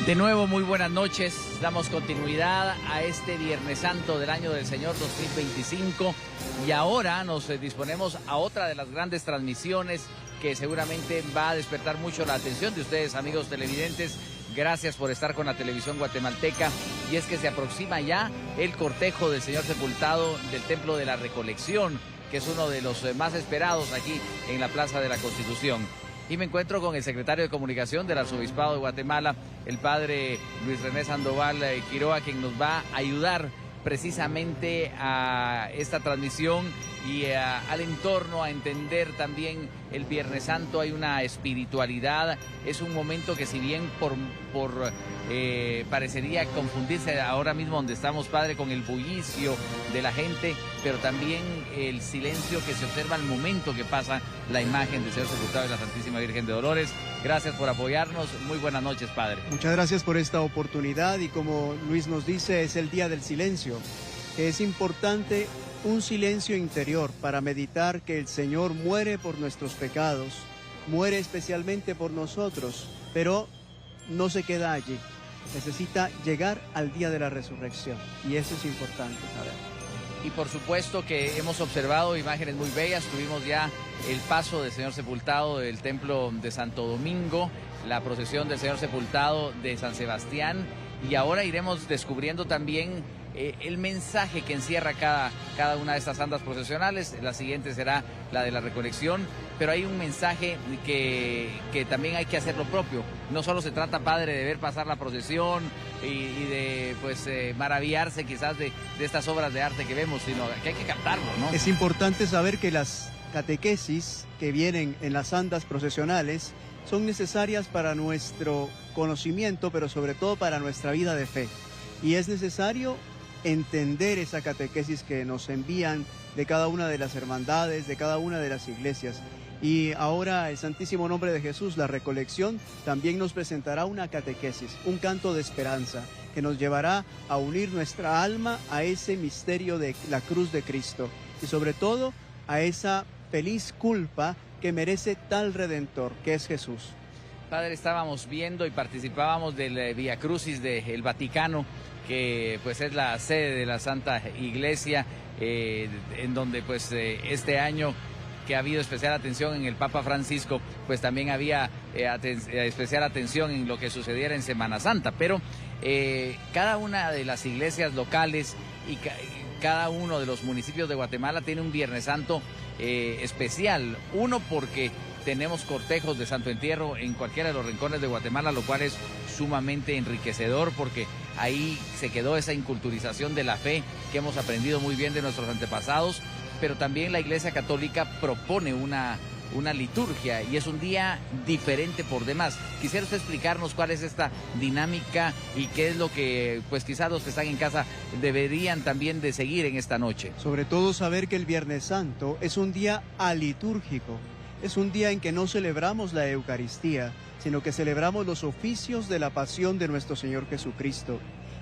De nuevo, muy buenas noches. Damos continuidad a este Viernes Santo del año del Señor 2025 y ahora nos disponemos a otra de las grandes transmisiones que seguramente va a despertar mucho la atención de ustedes, amigos televidentes. Gracias por estar con la televisión guatemalteca, y es que se aproxima ya el cortejo del Señor sepultado del Templo de la Recolección, que es uno de los más esperados aquí en la Plaza de la Constitución. Y me encuentro con el secretario de Comunicación del Arzobispado de Guatemala, el padre Luis René Sandoval Quiroa, quien nos va a ayudar precisamente a esta transmisión y al entorno, a entender también el Viernes Santo. Hay una espiritualidad, es un momento que, si bien parecería confundirse ahora mismo donde estamos, padre, con el bullicio de la gente, pero también el silencio que se observa al momento que pasa la imagen del Señor sepultado de la Santísima Virgen de Dolores. Gracias por apoyarnos. Muy buenas noches, padre. Muchas gracias por esta oportunidad, y como Luis nos dice, es el día del silencio. Es importante un silencio interior para meditar que el Señor muere por nuestros pecados, muere especialmente por nosotros, pero no se queda allí. Necesita llegar al día de la resurrección, y eso es importante saber. Y por supuesto que hemos observado imágenes muy bellas. Tuvimos ya el paso del Señor sepultado del Templo de Santo Domingo, la procesión del Señor sepultado de San Sebastián, y ahora iremos descubriendo también el mensaje que encierra cada una de estas andas procesionales. La siguiente será la de la recolección, pero hay un mensaje que también hay que hacer lo propio. No solo se trata, padre, de ver pasar la procesión y de maravillarse quizás de estas obras de arte que vemos, sino que hay que captarlo, ¿no? Es importante saber que las catequesis que vienen en las andas procesionales son necesarias para nuestro conocimiento, pero sobre todo para nuestra vida de fe. Y es necesario entender esa catequesis que nos envían de cada una de las hermandades, de cada una de las iglesias. Y ahora el Santísimo Nombre de Jesús, la recolección, también nos presentará una catequesis, un canto de esperanza que nos llevará a unir nuestra alma a ese misterio de la cruz de Cristo, y sobre todo a esa feliz culpa que merece tal Redentor, que es Jesús. Padre, estábamos viendo y participábamos del Vía Crucis del Vaticano, que pues es la sede de la Santa Iglesia, en donde pues este año, que ha habido especial atención en el Papa Francisco, pues también había especial atención en lo que sucediera en Semana Santa. Pero cada una de las iglesias locales y cada uno de los municipios de Guatemala tiene un Viernes Santo especial. Uno, porque tenemos cortejos de Santo Entierro en cualquiera de los rincones de Guatemala, lo cual es sumamente enriquecedor, porque ahí se quedó esa inculturización de la fe que hemos aprendido muy bien de nuestros antepasados. Pero también la Iglesia Católica propone una liturgia, y es un día diferente por demás. Quisiera usted explicarnos cuál es esta dinámica y qué es lo que pues quizás los que están en casa deberían también de seguir en esta noche. Sobre todo saber que el Viernes Santo es un día alitúrgico. Es un día en que no celebramos la Eucaristía, sino que celebramos los oficios de la pasión de nuestro Señor Jesucristo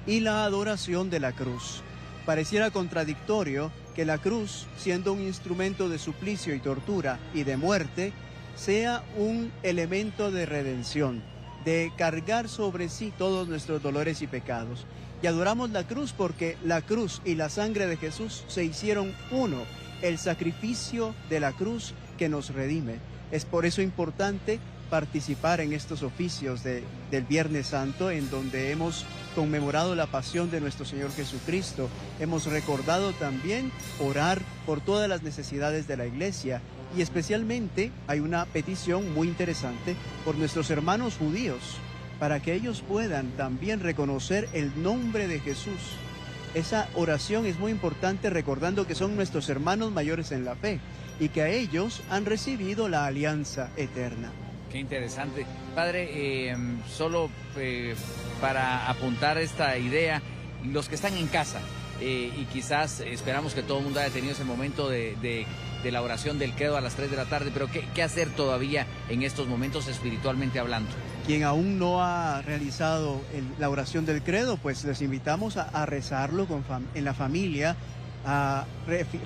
y la adoración de la cruz. Pareciera contradictorio que la cruz, siendo un instrumento de suplicio y tortura y de muerte, sea un elemento de redención, de cargar sobre sí todos nuestros dolores y pecados. Y adoramos la cruz porque la cruz y la sangre de Jesús se hicieron uno, el sacrificio de la cruz que nos redime. Es por eso importante participar en estos oficios del Viernes Santo, en donde hemos conmemorado la pasión de nuestro Señor Jesucristo. Hemos recordado también orar por todas las necesidades de la Iglesia, y especialmente hay una petición muy interesante por nuestros hermanos judíos, para que ellos puedan también reconocer el nombre de Jesús. Esa oración es muy importante, recordando que son nuestros hermanos mayores en la fe y que a ellos han recibido la alianza eterna. Qué interesante. Padre, solo para apuntar esta idea, los que están en casa, y quizás esperamos que todo el mundo haya tenido ese momento de la oración del credo a las 3 de la tarde, pero ¿qué hacer todavía en estos momentos espiritualmente hablando? Quien aún no ha realizado la oración del credo, pues les invitamos a rezarlo en la familia, a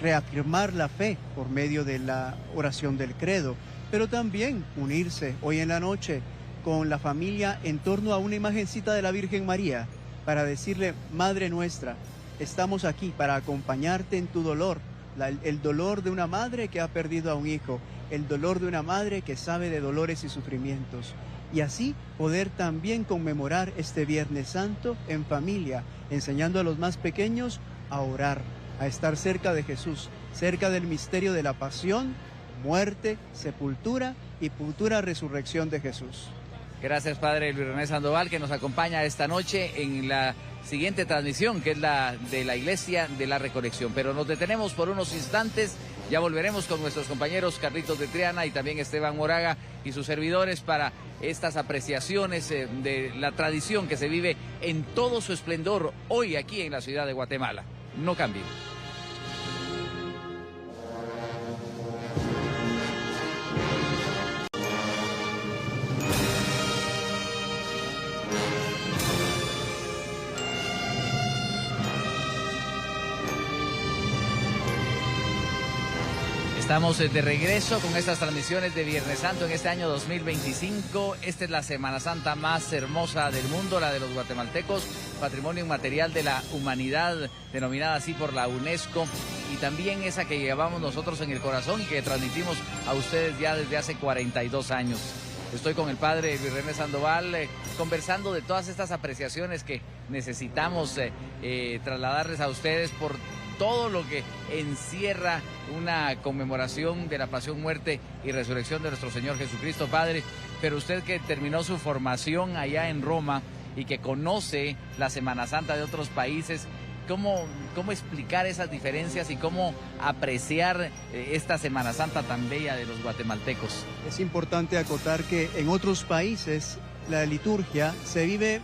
reafirmar la fe por medio de la oración del credo, pero también unirse hoy en la noche con la familia en torno a una imagencita de la Virgen María para decirle: Madre nuestra, estamos aquí para acompañarte en tu dolor, el dolor de una madre que ha perdido a un hijo, el dolor de una madre que sabe de dolores y sufrimientos. Y así poder también conmemorar este Viernes Santo en familia, enseñando a los más pequeños a orar, a estar cerca de Jesús, cerca del misterio de la pasión, muerte, sepultura y futura resurrección de Jesús. Gracias, Padre Luis René Sandoval, que nos acompaña esta noche en la siguiente transmisión, que es la de la Iglesia de la Recolección. Pero nos detenemos por unos instantes, ya volveremos con nuestros compañeros Carlitos de Triana y también Esteban Moraga y sus servidores para estas apreciaciones de la tradición que se vive en todo su esplendor hoy aquí en la ciudad de Guatemala. No cambien. Estamos de regreso con estas transmisiones de Viernes Santo en este año 2025. Esta es la Semana Santa más hermosa del mundo, la de los guatemaltecos, Patrimonio Inmaterial de la Humanidad, denominada así por la UNESCO, y también esa que llevamos nosotros en el corazón y que transmitimos a ustedes ya desde hace 42 años. Estoy con el Padre Luis René Sandoval conversando de todas estas apreciaciones que necesitamos trasladarles a ustedes por todo lo que encierra una conmemoración de la pasión, muerte y resurrección de nuestro Señor Jesucristo, Padre. Pero usted que terminó su formación allá en Roma y que conoce la Semana Santa de otros países, ¿cómo explicar esas diferencias y cómo apreciar esta Semana Santa tan bella de los guatemaltecos? Es importante acotar que en otros países la liturgia se vive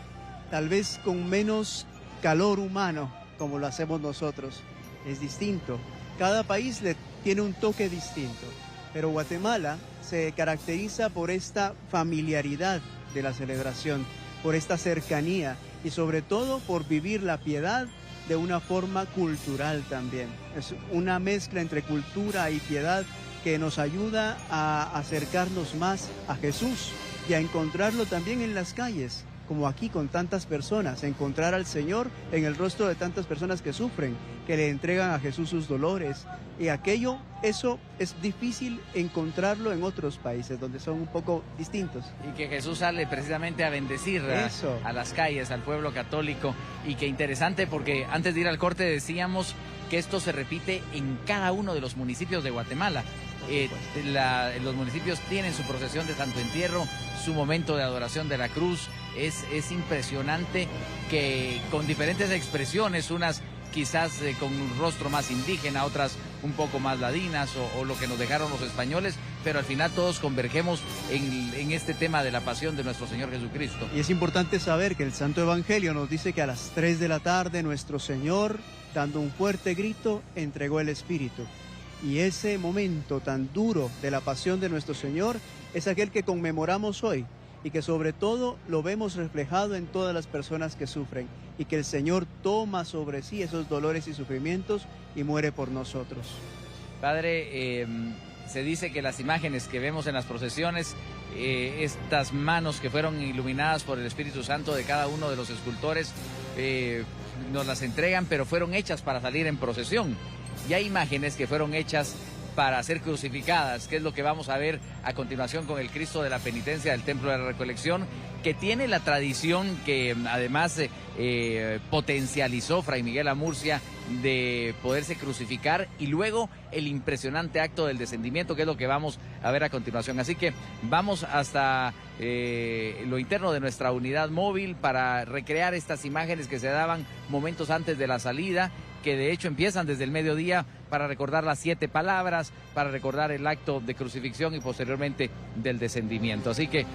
tal vez con menos calor humano como lo hacemos nosotros. Es distinto. Cada país le tiene un toque distinto. Pero Guatemala se caracteriza por esta familiaridad de la celebración, por esta cercanía y sobre todo por vivir la piedad de una forma cultural también. Es una mezcla entre cultura y piedad que nos ayuda a acercarnos más a Jesús y a encontrarlo también en las calles, como aquí con tantas personas, encontrar al Señor en el rostro de tantas personas que sufren, que le entregan a Jesús sus dolores. Y eso es difícil encontrarlo en otros países donde son un poco distintos. Y que Jesús sale precisamente a bendecir a las calles, al pueblo católico. Y qué interesante, porque antes de ir al corte decíamos que esto se repite en cada uno de los municipios de Guatemala. Los municipios tienen su procesión de Santo Entierro, su momento de adoración de la cruz. Es impresionante que con diferentes expresiones, unas quizás con un rostro más indígena, otras un poco más ladinas o lo que nos dejaron los españoles, pero al final todos convergemos en este tema de la pasión de nuestro Señor Jesucristo. Y es importante saber que el Santo Evangelio nos dice que a las 3 de la tarde nuestro Señor, dando un fuerte grito, entregó el Espíritu. Y ese momento tan duro de la pasión de nuestro Señor es aquel que conmemoramos hoy y que sobre todo lo vemos reflejado en todas las personas que sufren y que el Señor toma sobre sí esos dolores y sufrimientos y muere por nosotros. Padre, se dice que las imágenes que vemos en las procesiones, estas manos que fueron iluminadas por el Espíritu Santo de cada uno de los escultores, nos las entregan, pero fueron hechas para salir en procesión. Y hay imágenes que fueron hechas para ser crucificadas, que es lo que vamos a ver a continuación con el Cristo de la Penitencia del Templo de la Recolección, que tiene la tradición que además potencializó Fray Miguel Amurcia de poderse crucificar, y luego el impresionante acto del descendimiento, que es lo que vamos a ver a continuación. Así que vamos hasta lo interno de nuestra unidad móvil para recrear estas imágenes que se daban momentos antes de la salida, que de hecho empiezan desde el mediodía para recordar las 7 palabras, para recordar el acto de crucifixión y posteriormente del descendimiento. Así que,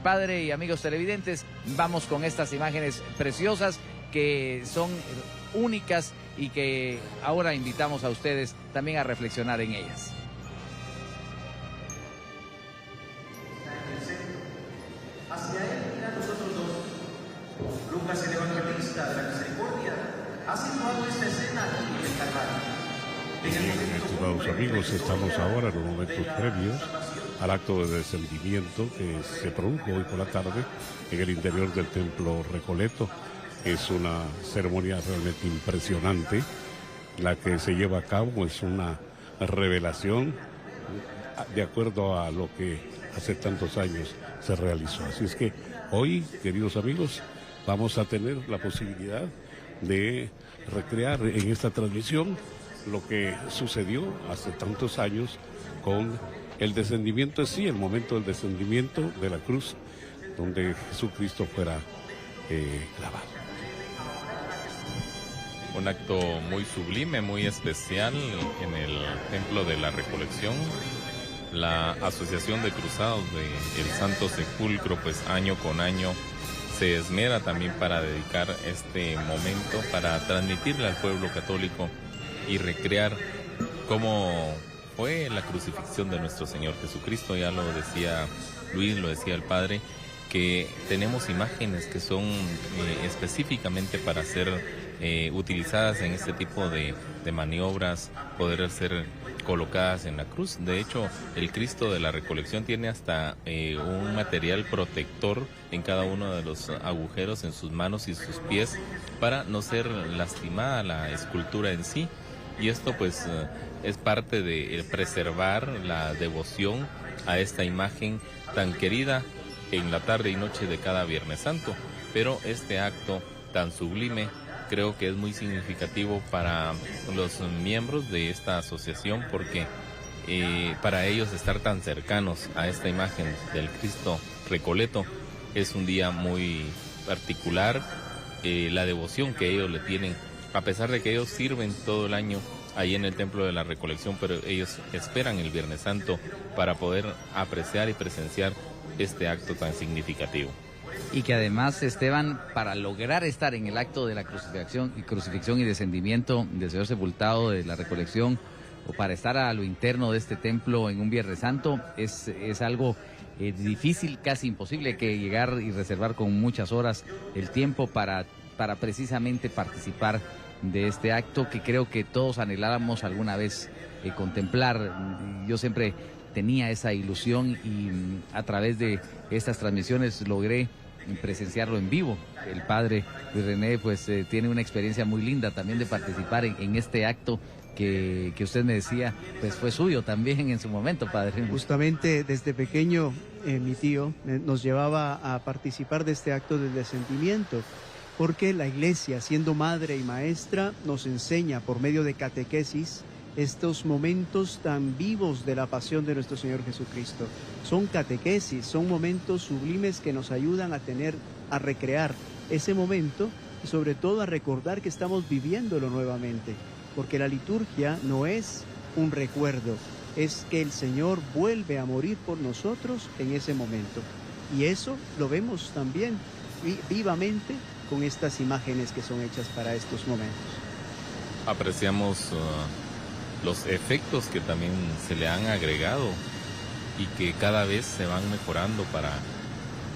Padre y amigos televidentes, vamos con estas imágenes preciosas que son únicas y que ahora invitamos a ustedes también a reflexionar en ellas. Hacia él miran los otros dos. Lucas, el evangelista de la misericordia, ha situado esta escena en el Calvario. Estimados amigos, estamos ahora en los momentos previos al acto de descendimiento que se produjo hoy por la tarde en el interior del templo Recoleto. Es una ceremonia realmente impresionante. La que se lleva a cabo es una revelación de acuerdo a lo que hace tantos años se realizó. Así es que hoy, queridos amigos, vamos a tener la posibilidad de recrear en esta transmisión lo que sucedió hace tantos años con el descendimiento en sí, el momento del descendimiento de la cruz, donde Jesucristo fuera clavado. Un acto muy sublime, muy especial en el Templo de la Recolección. La Asociación de Cruzados del Santo Sepulcro, pues año con año se esmera también para dedicar este momento, para transmitirle al pueblo católico y recrear cómo fue la crucifixión de nuestro Señor Jesucristo. Ya lo decía Luis, lo decía el Padre, que tenemos imágenes que son específicamente para ser utilizadas en este tipo de maniobras, poder ser colocadas en la cruz. De hecho, el Cristo de la Recolección tiene hasta un material protector en cada uno de los agujeros en sus manos y sus pies para no ser lastimada la escultura en sí. Y esto pues es parte de preservar la devoción a esta imagen tan querida en la tarde y noche de cada Viernes Santo. Pero este acto tan sublime creo que es muy significativo para los miembros de esta asociación, porque para ellos estar tan cercanos a esta imagen del Cristo Recoleto es un día muy particular. La devoción que ellos le tienen, a pesar de que ellos sirven todo el año ahí en el Templo de la Recolección, pero ellos esperan el Viernes Santo para poder apreciar y presenciar este acto tan significativo. Y que además, Esteban, para lograr estar en el acto de la crucifixión y descendimiento del Señor sepultado de la Recolección, o para estar a lo interno de este templo en un Viernes Santo, es algo difícil, casi imposible, que llegar y reservar con muchas horas el tiempo para precisamente participar de este acto que creo que todos anheláramos alguna vez contemplar. Yo siempre tenía esa ilusión y a través de estas transmisiones logré presenciarlo en vivo. El padre Luis René pues tiene una experiencia muy linda también de participar en este acto que usted me decía, pues fue suyo también en su momento, padre. Justamente desde pequeño mi tío nos llevaba a participar de este acto del descendimiento, porque la Iglesia, siendo madre y maestra, nos enseña por medio de catequesis estos momentos tan vivos de la pasión de nuestro Señor Jesucristo. Son catequesis, son momentos sublimes que nos ayudan a recrear ese momento y sobre todo a recordar que estamos viviéndolo nuevamente, porque la liturgia no es un recuerdo, es que el Señor vuelve a morir por nosotros en ese momento. Y eso lo vemos también vivamente con estas imágenes que son hechas para estos momentos. Apreciamos los efectos que también se le han agregado y que cada vez se van mejorando para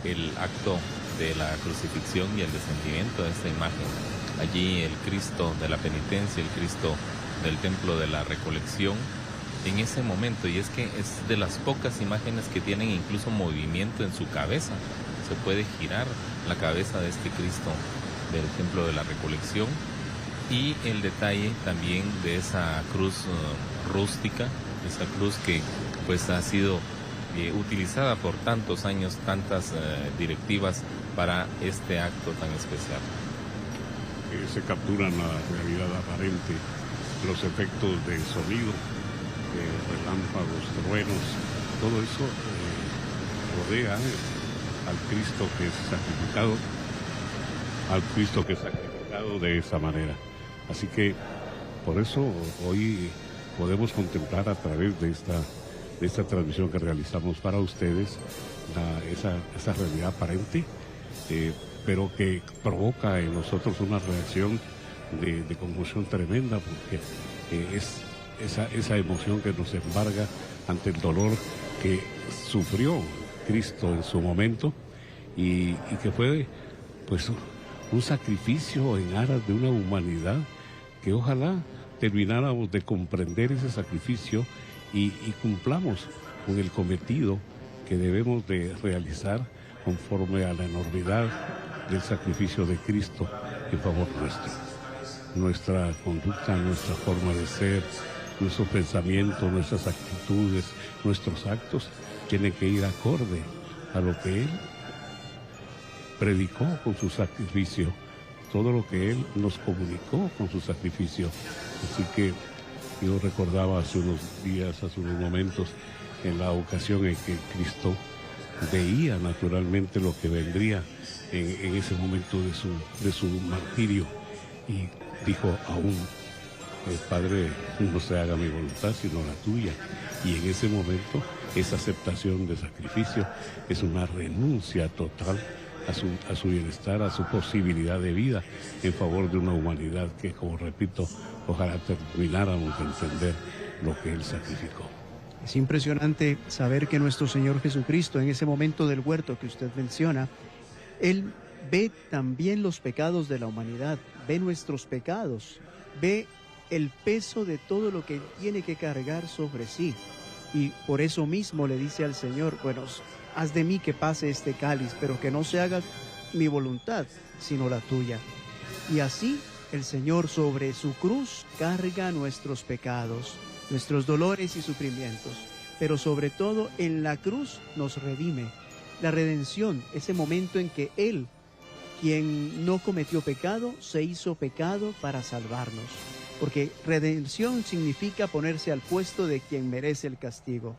el acto de la crucifixión y el descendimiento de esta imagen. Allí el Cristo de la Penitencia, el Cristo del Templo de la Recolección, en ese momento, y es que es de las pocas imágenes que tienen incluso movimiento en su cabeza. Se puede girar la cabeza de este Cristo del Templo de la Recolección, y el detalle también de esa cruz rústica, esa cruz que pues ha sido utilizada por tantos años, tantas directivas para este acto tan especial. Se capturan la realidad aparente, los efectos de sonido, relámpagos, truenos, todo eso rodea al Cristo que es sacrificado, de esa manera. Así que por eso hoy podemos contemplar a través de esta transmisión que realizamos para ustedes esa realidad aparente, pero que provoca en nosotros una reacción de conmoción tremenda, porque es esa emoción que nos embarga ante el dolor que sufrió Cristo en su momento y que fue pues un sacrificio en aras de una humanidad que ojalá termináramos de comprender ese sacrificio y cumplamos con el cometido que debemos de realizar conforme a la enormidad del sacrificio de Cristo en favor nuestro. Nuestra conducta, nuestra forma de ser, nuestros pensamientos, nuestras actitudes, nuestros actos tienen que ir acorde a lo que Él predicó con su sacrificio, todo lo que Él nos comunicó con su sacrificio. Así que yo recordaba hace unos días, hace unos momentos, en la ocasión en que Cristo veía naturalmente lo que vendría en ese momento de su martirio, y dijo aún, Padre, no se haga mi voluntad sino la tuya. Y en ese momento esa aceptación de sacrificio es una renuncia total a su bienestar, a su posibilidad de vida en favor de una humanidad que, como repito, ojalá termináramos de entender lo que Él sacrificó. Es impresionante saber que nuestro Señor Jesucristo, en ese momento del huerto que usted menciona, Él ve también los pecados de la humanidad, ve nuestros pecados, ve el peso de todo lo que tiene que cargar sobre sí. Y por eso mismo le dice al Señor, bueno, haz de mí que pase este cáliz, pero que no se haga mi voluntad, sino la tuya. Y así el Señor sobre su cruz carga nuestros pecados, nuestros dolores y sufrimientos, pero sobre todo en la cruz nos redime. La redención, ese momento en que Él, quien no cometió pecado, se hizo pecado para salvarnos. Porque redención significa ponerse al puesto de quien merece el castigo.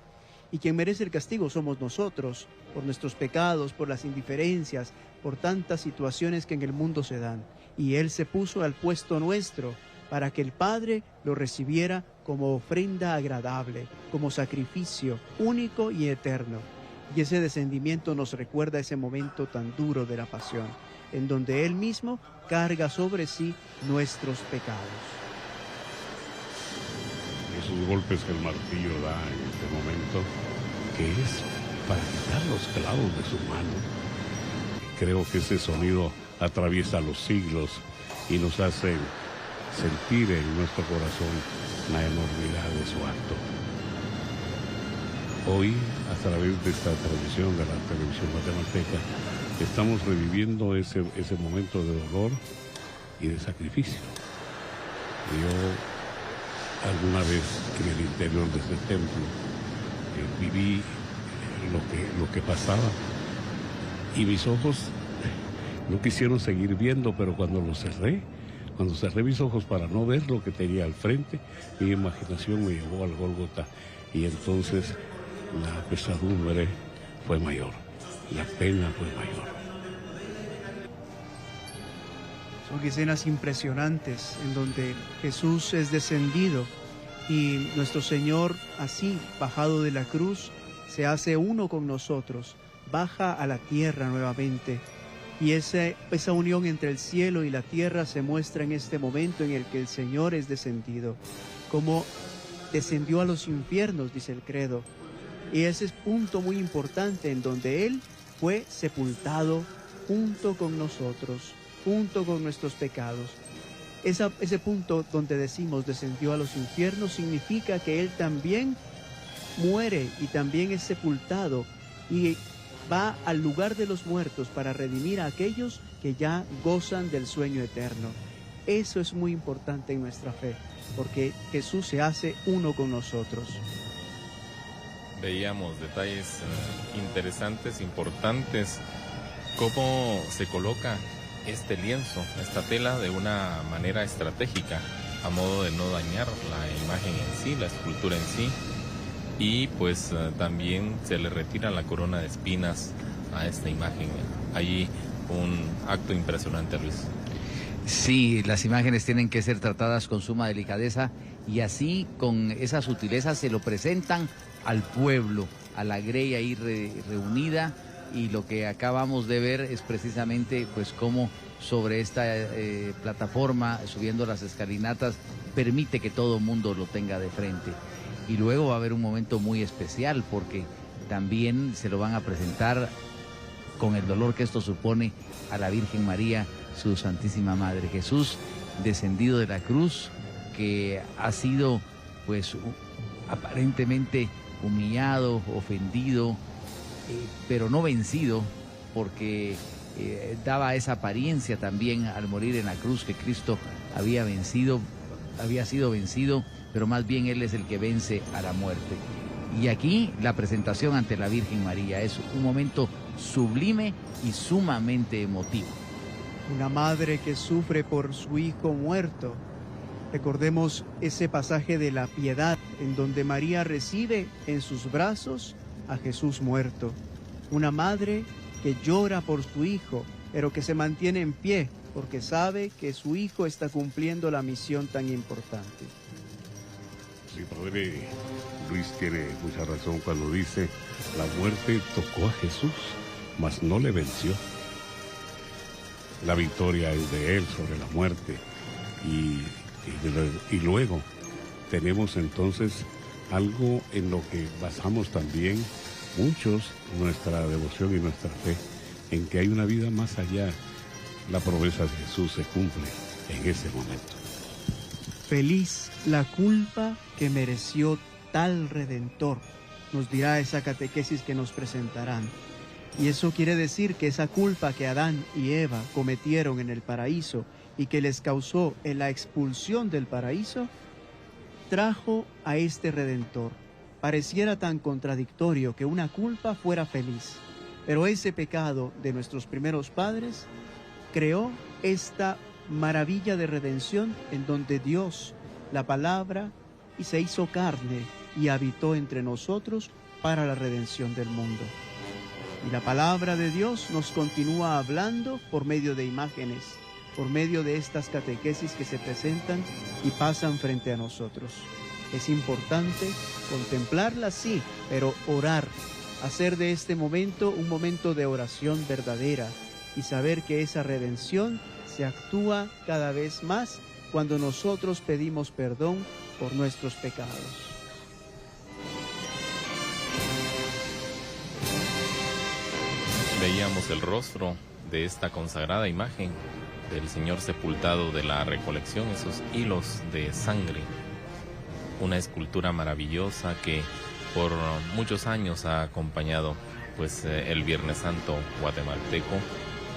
Y quien merece el castigo somos nosotros, por nuestros pecados, por las indiferencias, por tantas situaciones que en el mundo se dan. Y Él se puso al puesto nuestro para que el Padre lo recibiera como ofrenda agradable, como sacrificio único y eterno. Y ese descendimiento nos recuerda ese momento tan duro de la pasión, en donde Él mismo carga sobre sí nuestros pecados. Esos golpes que el martillo da en este momento, que es para quitar los clavos de su mano. Creo que ese sonido atraviesa los siglos y nos hace sentir en nuestro corazón la enormidad de su acto. Hoy, a través de esta transmisión de la televisión guatemalteca, estamos reviviendo ese momento de dolor y de sacrificio. Yo alguna vez en el interior de este templo viví lo que pasaba, y mis ojos no quisieron seguir viendo, pero cuando cerré mis ojos para no ver lo que tenía al frente, mi imaginación me llevó al Gólgota, y entonces la pesadumbre fue mayor, la pena fue mayor. Son escenas impresionantes en donde Jesús es descendido y nuestro Señor, así bajado de la cruz, se hace uno con nosotros, baja a la tierra nuevamente. Y esa unión entre el cielo y la tierra se muestra en este momento en el que el Señor es descendido, como descendió a los infiernos, dice el credo. Y ese es punto muy importante en donde Él fue sepultado junto con nosotros, junto con nuestros pecados. Ese punto donde decimos descendió a los infiernos significa que Él también muere y también es sepultado y va al lugar de los muertos para redimir a aquellos que ya gozan del sueño eterno. Eso es muy importante en nuestra fe, porque Jesús se hace uno con nosotros. Veíamos detalles interesantes, importantes, cómo se coloca este lienzo, esta tela, de una manera estratégica, a modo de no dañar la imagen en sí, la escultura en sí. Y pues también se le retira la corona de espinas a esta imagen. Allí un acto impresionante, Luis. Sí, las imágenes tienen que ser tratadas con suma delicadeza y así, con esa sutileza, se lo presentan al pueblo, a la grey ahí reunida, y lo que acabamos de ver es precisamente pues cómo sobre esta plataforma, subiendo las escalinatas, permite que todo el mundo lo tenga de frente. Y luego va a haber un momento muy especial porque también se lo van a presentar, con el dolor que esto supone, a la Virgen María, su Santísima Madre. Jesús descendido de la cruz, que ha sido pues aparentemente humillado, ofendido, pero no vencido, porque daba esa apariencia también al morir en la cruz que Cristo había sido vencido, pero más bien Él es el que vence a la muerte. Y aquí la presentación ante la Virgen María es un momento sublime y sumamente emotivo. Una madre que sufre por su hijo muerto. Recordemos ese pasaje de la piedad en donde María recibe en sus brazos a Jesús muerto. Una madre que llora por su hijo, pero que se mantiene en pie porque sabe que su hijo está cumpliendo la misión tan importante. Sí, padre Luis tiene mucha razón cuando dice, la muerte tocó a Jesús, mas no le venció. La victoria es de Él sobre la muerte. Y luego tenemos entonces algo en lo que basamos también muchos nuestra devoción y nuestra fe, en que hay una vida más allá. La promesa de Jesús se cumple en ese momento. Feliz la culpa que mereció tal Redentor, nos dirá esa catequesis que nos presentarán. Y eso quiere decir que esa culpa que Adán y Eva cometieron en el paraíso y que les causó en la expulsión del paraíso, trajo a este Redentor. Pareciera tan contradictorio que una culpa fuera feliz, pero ese pecado de nuestros primeros padres creó esta maravilla de redención en donde Dios, la palabra, y se hizo carne y habitó entre nosotros para la redención del mundo. Y la palabra de Dios nos continúa hablando por medio de imágenes, por medio de estas catequesis que se presentan y pasan frente a nosotros. Es importante contemplarlas, sí, pero orar, hacer de este momento un momento de oración verdadera y saber que esa redención se actúa cada vez más cuando nosotros pedimos perdón por nuestros pecados. Veíamos el rostro de esta consagrada imagen del Señor sepultado de la recolección, esos hilos de sangre, una escultura maravillosa que por muchos años ha acompañado pues el Viernes Santo guatemalteco,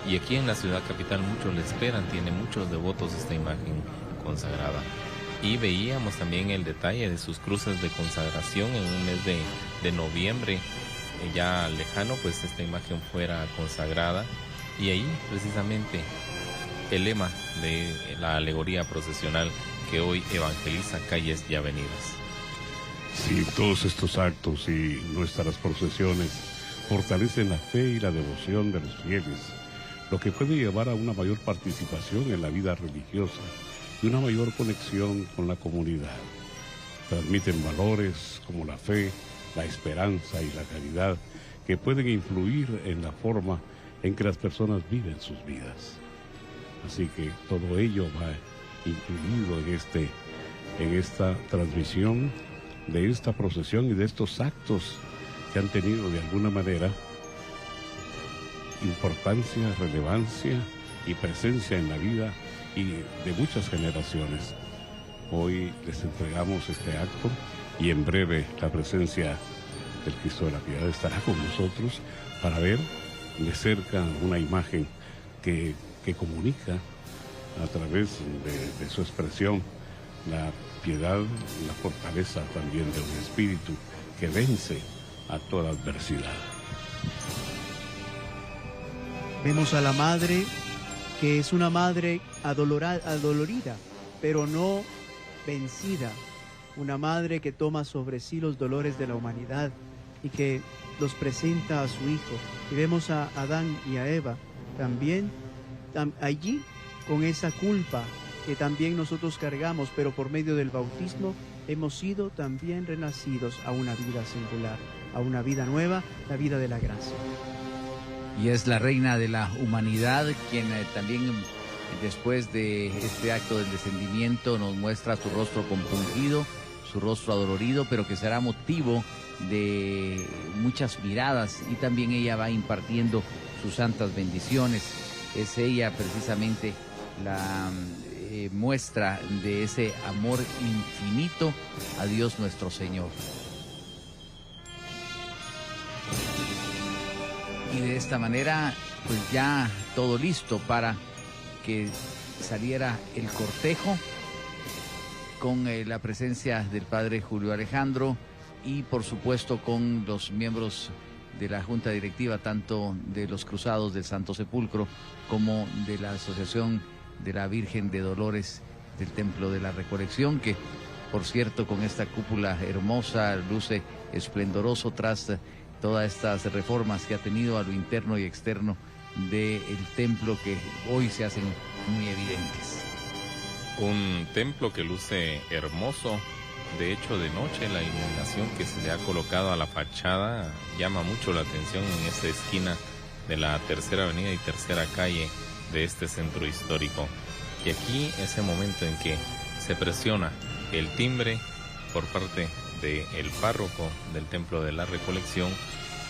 y aquí en la ciudad capital muchos le esperan, tiene muchos devotos esta imagen consagrada. Y veíamos también el detalle de sus cruces de consagración en un mes de noviembre ya lejano, pues esta imagen fuera consagrada, y ahí precisamente el lema de la alegoría procesional que hoy evangeliza calles y avenidas. Sí, todos estos actos y nuestras procesiones fortalecen la fe y la devoción de los fieles, lo que puede llevar a una mayor participación en la vida religiosa y una mayor conexión con la comunidad. Transmiten valores como la fe, la esperanza y la caridad que pueden influir en la forma en que las personas viven sus vidas. Así que todo ello va incluido en esta transmisión de esta procesión y de estos actos que han tenido de alguna manera importancia, relevancia y presencia en la vida y de muchas generaciones. Hoy les entregamos este acto y en breve la presencia del Cristo de la Piedad estará con nosotros para ver de cerca una imagen que comunica a través de su expresión la piedad, la fortaleza también de un espíritu que vence a toda adversidad. Vemos a la madre que es una madre adolorida, pero no vencida. Una madre que toma sobre sí los dolores de la humanidad y que los presenta a su hijo. Y vemos a Adán y a Eva también allí con esa culpa que también nosotros cargamos, pero por medio del bautismo hemos sido también renacidos a una vida singular, a una vida nueva, la vida de la gracia. Y es la reina de la humanidad quien también después de este acto del descendimiento nos muestra su rostro compungido, su rostro adolorido, pero que será motivo de muchas miradas, y también ella va impartiendo sus santas bendiciones. Es ella precisamente la muestra de ese amor infinito a Dios nuestro Señor. Y de esta manera, pues ya todo listo para que saliera el cortejo con la presencia del padre Julio Alejandro y por supuesto con los miembros de la Junta Directiva, tanto de los Cruzados del Santo Sepulcro como de la Asociación de la Virgen de Dolores del Templo de la Recolección, que por cierto con esta cúpula hermosa luce esplendoroso tras todas estas reformas que ha tenido a lo interno y externo del templo, que hoy se hacen muy evidentes. Un templo que luce hermoso. De hecho, de noche la iluminación que se le ha colocado a la fachada llama mucho la atención en esta esquina de la Tercera Avenida y Tercera Calle de este centro histórico. Y aquí es el momento en que se presiona el timbre por parte del párroco del Templo de la Recolección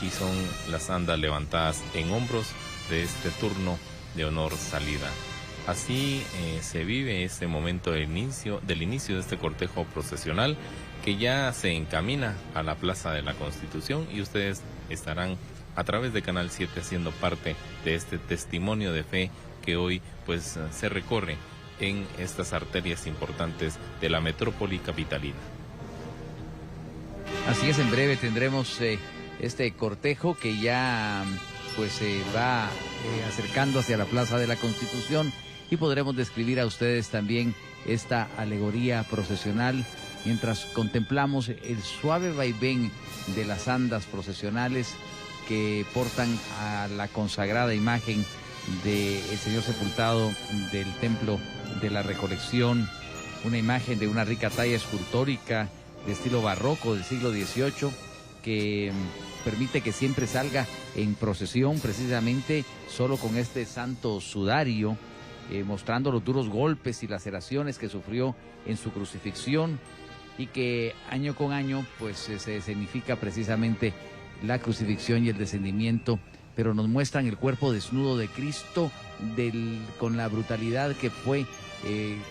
y son las andas levantadas en hombros de este turno de honor salida. Así se vive este momento del inicio de este cortejo procesional que ya se encamina a la Plaza de la Constitución y ustedes estarán a través de Canal 7 siendo parte de este testimonio de fe que hoy pues se recorre en estas arterias importantes de la metrópoli capitalina. Así es, en breve tendremos este cortejo que ya pues se va acercando hacia la Plaza de la Constitución y podremos describir a ustedes también esta alegoría procesional mientras contemplamos el suave vaivén de las andas procesionales que portan a la consagrada imagen del Señor sepultado del Templo de la Recolección, una imagen de una rica talla escultórica de estilo barroco del siglo XVIII que permite que siempre salga en procesión precisamente solo con este santo sudario, mostrando los duros golpes y laceraciones que sufrió en su crucifixión y que año con año pues se escenifica precisamente la crucifixión y el descendimiento, pero nos muestran el cuerpo desnudo de Cristo con la brutalidad que fue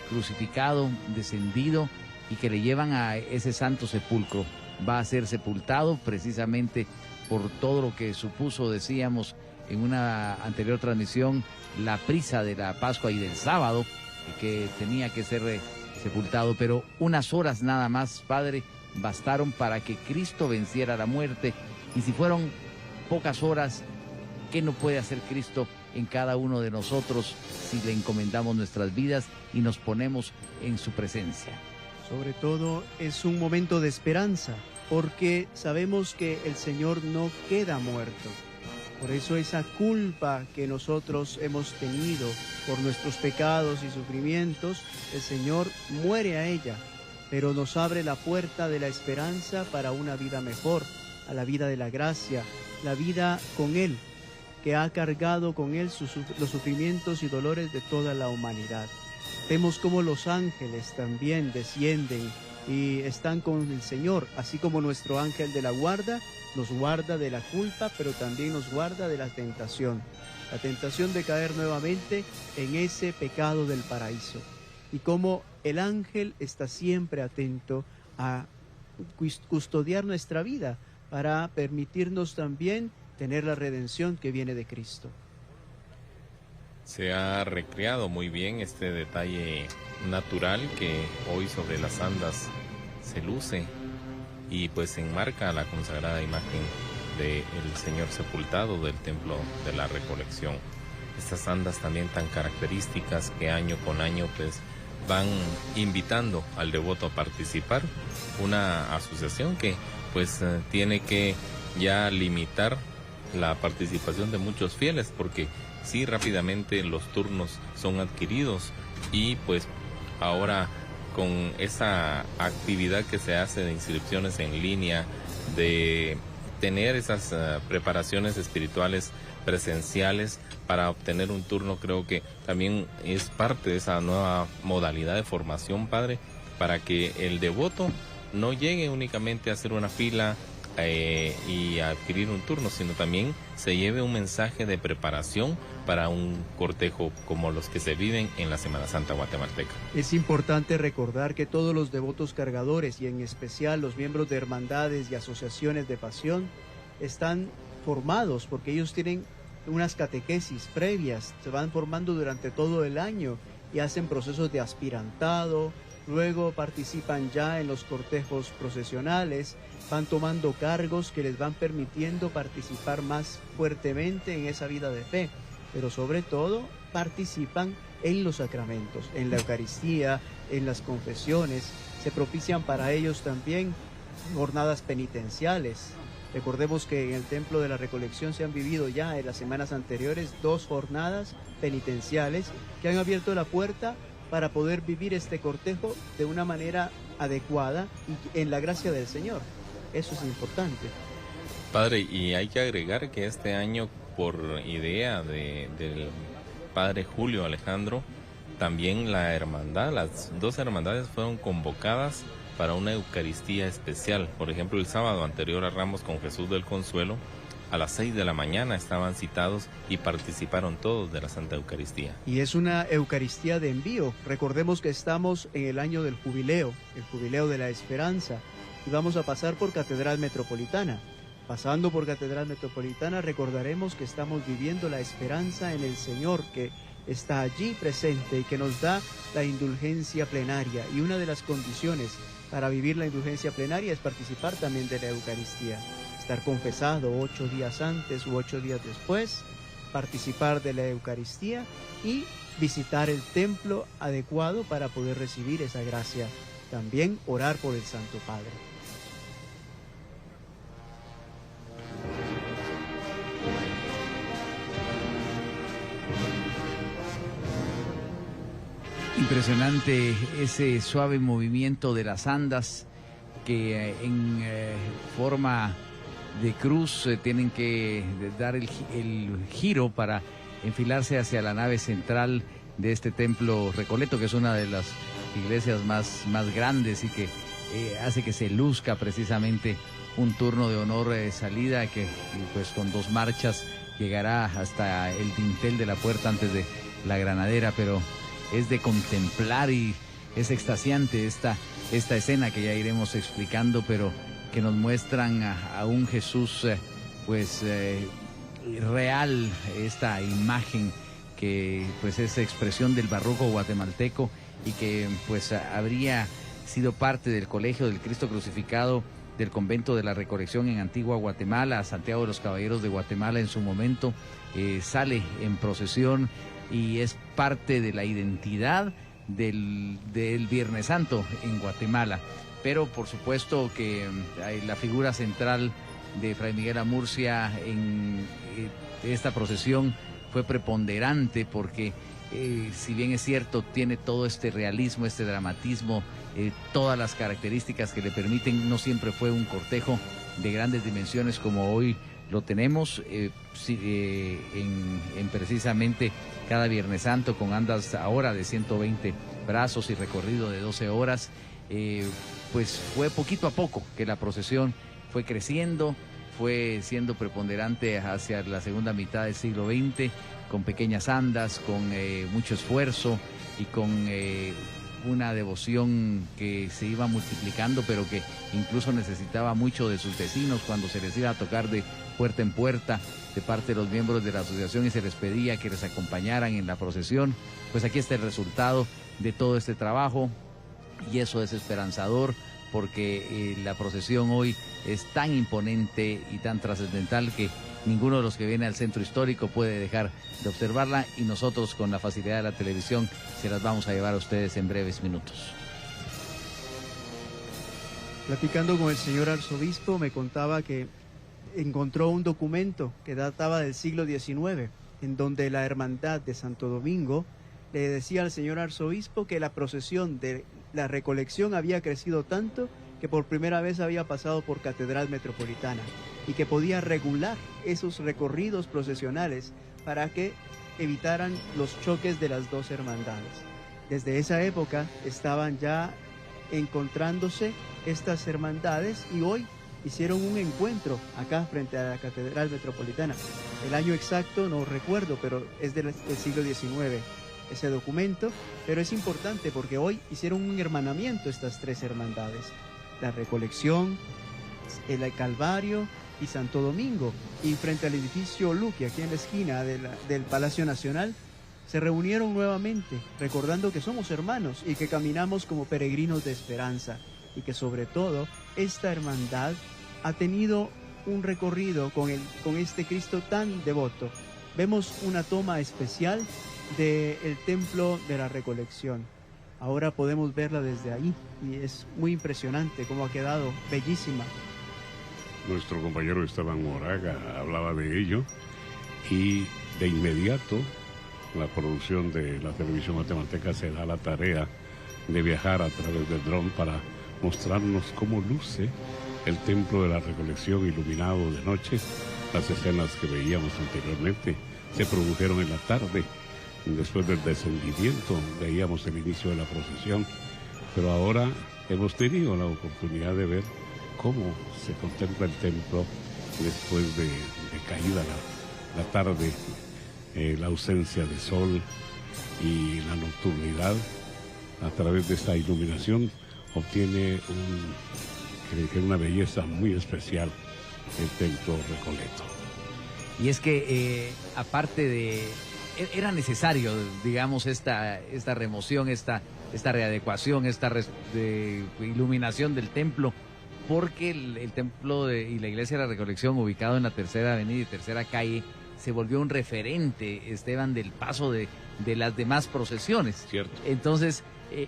crucificado, descendido y que le llevan a ese santo sepulcro. Va a ser sepultado precisamente por todo lo que supuso, decíamos en una anterior transmisión, la prisa de la Pascua y del sábado, y que tenía que ser sepultado, pero unas horas nada más, Padre, bastaron para que Cristo venciera la muerte. Y si fueron pocas horas, ¿qué no puede hacer Cristo en cada uno de nosotros si le encomendamos nuestras vidas y nos ponemos en su presencia? Sobre todo es un momento de esperanza, porque sabemos que el Señor no queda muerto. Por eso esa culpa que nosotros hemos tenido por nuestros pecados y sufrimientos, el Señor muere a ella, pero nos abre la puerta de la esperanza para una vida mejor, a la vida de la gracia, la vida con Él, que ha cargado con Él los sufrimientos y dolores de toda la humanidad. Vemos cómo los ángeles también descienden y están con el Señor, así como nuestro ángel de la guarda nos guarda de la culpa, pero también nos guarda de la tentación de caer nuevamente en ese pecado del paraíso. Y como el ángel está siempre atento a custodiar nuestra vida para permitirnos también tener la redención que viene de Cristo. Se ha recreado muy bien este detalle natural que hoy sobre las andas se luce y pues enmarca la consagrada imagen del Señor sepultado del Templo de la Recolección. Estas andas también tan características que año con año pues van invitando al devoto a participar, una asociación que pues tiene que ya limitar la participación de muchos fieles porque sí rápidamente los turnos son adquiridos y pues ahora con esa actividad que se hace de inscripciones en línea, de tener esas preparaciones espirituales presenciales para obtener un turno, creo que también es parte de esa nueva modalidad de formación, Padre, para que el devoto no llegue únicamente a hacer una fila y a adquirir un turno, sino también se lleve un mensaje de preparación para un cortejo como los que se viven en la Semana Santa guatemalteca. Es importante recordar que todos los devotos cargadores y en especial los miembros de hermandades y asociaciones de pasión están formados, porque ellos tienen unas catequesis previas, se van formando durante todo el año y hacen procesos de aspirantado, luego participan ya en los cortejos procesionales, van tomando cargos que les van permitiendo participar más fuertemente en esa vida de fe, pero sobre todo participan en los sacramentos, en la Eucaristía, en las confesiones. Se propician para ellos también jornadas penitenciales. Recordemos que en el Templo de la Recolección se han vivido ya en las semanas anteriores 2 jornadas penitenciales que han abierto la puerta para poder vivir este cortejo de una manera adecuada y en la gracia del Señor. Eso es importante. Padre, y hay que agregar que este año, por idea del Padre Julio Alejandro, también la hermandad, las 2 hermandades fueron convocadas para una Eucaristía especial. Por ejemplo, el sábado anterior a Ramos con Jesús del Consuelo, a las 6 de la mañana estaban citados y participaron todos de la Santa Eucaristía. Y es una Eucaristía de envío. Recordemos que estamos en el año del jubileo, el jubileo de la esperanza, y vamos a pasar por Catedral Metropolitana. Pasando por Catedral Metropolitana recordaremos que estamos viviendo la esperanza en el Señor, que está allí presente y que nos da la indulgencia plenaria. Y una de las condiciones para vivir la indulgencia plenaria es participar también de la Eucaristía. Estar confesado 8 días antes u 8 días después, participar de la Eucaristía y visitar el templo adecuado para poder recibir esa gracia. También orar por el Santo Padre. Impresionante ese suave movimiento de las andas que en forma de cruz tienen que dar el giro para enfilarse hacia la nave central de este templo Recoleto, que es una de las iglesias más grandes y que hace que se luzca precisamente un turno de honor salida que pues con 2 marchas llegará hasta el dintel de la puerta antes de la Granadera, pero es de contemplar y es extasiante esta escena que ya iremos explicando, pero que nos muestran a un Jesús real, esta imagen que pues es expresión del barroco guatemalteco y que pues habría sido parte del Colegio del Cristo Crucificado del Convento de la Recolección en Antigua Guatemala. Santiago de los Caballeros de Guatemala en su momento sale en procesión y es parte de la identidad del Viernes Santo en Guatemala. Pero por supuesto que la figura central de Fray Miguel Amurcia en esta procesión fue preponderante porque si bien es cierto tiene todo este realismo, este dramatismo, todas las características que le permiten, no siempre fue un cortejo de grandes dimensiones como hoy lo tenemos en precisamente cada Viernes Santo con andas ahora de 120 brazos y recorrido de 12 horas. Pues fue poquito a poco que la procesión fue creciendo, fue siendo preponderante hacia la segunda mitad del siglo XX, con pequeñas andas, con mucho esfuerzo y con una devoción que se iba multiplicando, pero que incluso necesitaba mucho de sus vecinos cuando se les iba a tocar de puerta en puerta de parte de los miembros de la asociación y se les pedía que les acompañaran en la procesión. Pues aquí está el resultado de todo este trabajo y eso es esperanzador porque la procesión hoy es tan imponente y tan trascendental que ninguno de los que viene al centro histórico puede dejar de observarla y nosotros con la facilidad de la televisión se las vamos a llevar a ustedes en breves minutos. Platicando con el señor arzobispo me contaba que encontró un documento que databa del siglo XIX en donde la hermandad de Santo Domingo le decía al señor arzobispo que la procesión de la recolección había crecido tanto que por primera vez había pasado por Catedral Metropolitana y que podía regular esos recorridos procesionales para que evitaran los choques de las 2 hermandades. Desde esa época estaban ya encontrándose estas hermandades y hoy hicieron un encuentro acá frente a la Catedral Metropolitana. El año exacto no recuerdo, pero es del siglo XIX ese documento, pero es importante porque hoy hicieron un hermanamiento estas 3 hermandades. La Recolección, el Calvario y Santo Domingo, y frente al edificio Luque, aquí en la esquina del Palacio Nacional, se reunieron nuevamente, recordando que somos hermanos y que caminamos como peregrinos de esperanza, y que sobre todo esta hermandad ha tenido un recorrido con este Cristo tan devoto. Vemos una toma especial del Templo de la Recolección. Ahora podemos verla desde ahí y es muy impresionante cómo ha quedado, bellísima. Nuestro compañero Esteban Moraga hablaba de ello y de inmediato la producción de la televisión guatemalteca se da la tarea de viajar a través del dron para mostrarnos cómo luce el Templo de la Recolección iluminado de noche. Las escenas que veíamos anteriormente se produjeron en la tarde. Después del descendimiento veíamos el inicio de la procesión, pero ahora hemos tenido la oportunidad de ver cómo se contempla el templo después de caída la tarde, la ausencia de sol y la nocturnidad. A través de esta iluminación obtiene una belleza muy especial el templo Recoleto. Y es que aparte de... Era necesario, digamos, esta remoción, esta readecuación, de iluminación del templo, porque el templo y la iglesia de la Recolección, ubicado en la Tercera Avenida y Tercera Calle, se volvió un referente, Esteban, del paso de las demás procesiones. Cierto. Entonces,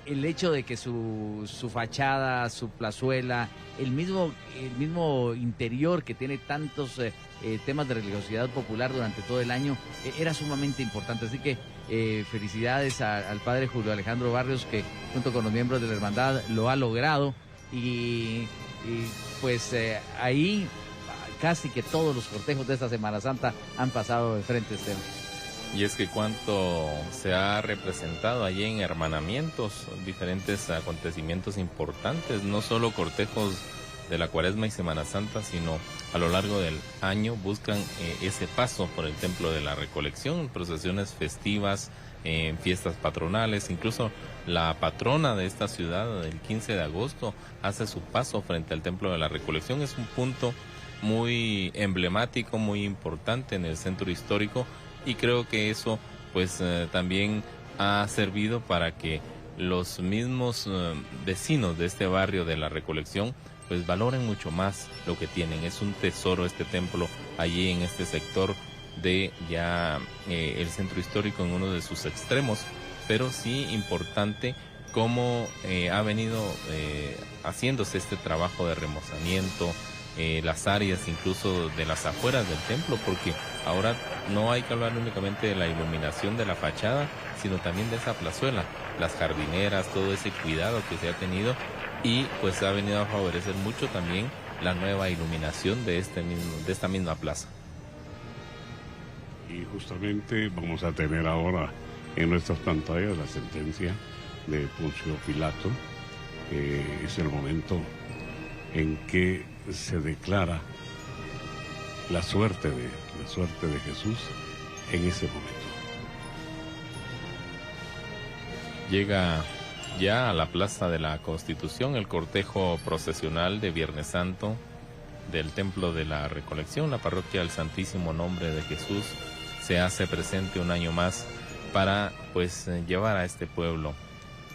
el hecho de que su fachada, su plazuela, el mismo interior que tiene tantos temas de religiosidad popular durante todo el año, era sumamente importante. Así que felicidades al padre Julio Alejandro Barrios, que junto con los miembros de la hermandad lo ha logrado, y pues ahí casi que todos los cortejos de esta Semana Santa han pasado de frente, Esteban. Y es que cuánto se ha representado allí en hermanamientos, diferentes acontecimientos importantes, no solo cortejos de la Cuaresma y Semana Santa, sino a lo largo del año buscan ese paso por el Templo de la Recolección, procesiones festivas, fiestas patronales, incluso la patrona de esta ciudad, el 15 de agosto, hace su paso frente al Templo de la Recolección. Es un punto muy emblemático, muy importante en el centro histórico, y creo que eso pues también ha servido para que los mismos vecinos de este barrio de la Recolección pues valoren mucho más lo que tienen. Es un tesoro este templo allí en este sector de ya el centro histórico en uno de sus extremos, pero sí importante cómo ha venido haciéndose este trabajo de remozamiento, las áreas incluso de las afueras del templo, porque ahora no hay que hablar únicamente de la iluminación de la fachada, sino también de esa plazuela, las jardineras, todo ese cuidado que se ha tenido, y pues ha venido a favorecer mucho también la nueva iluminación de esta misma plaza. Y justamente vamos a tener ahora en nuestras pantallas la sentencia de Poncio Pilato. Es el momento en que se declara la suerte de Jesús en ese momento. Llega ya a la Plaza de la Constitución el cortejo procesional de Viernes Santo del Templo de la Recolección. La parroquia del Santísimo Nombre de Jesús se hace presente un año más para pues llevar a este pueblo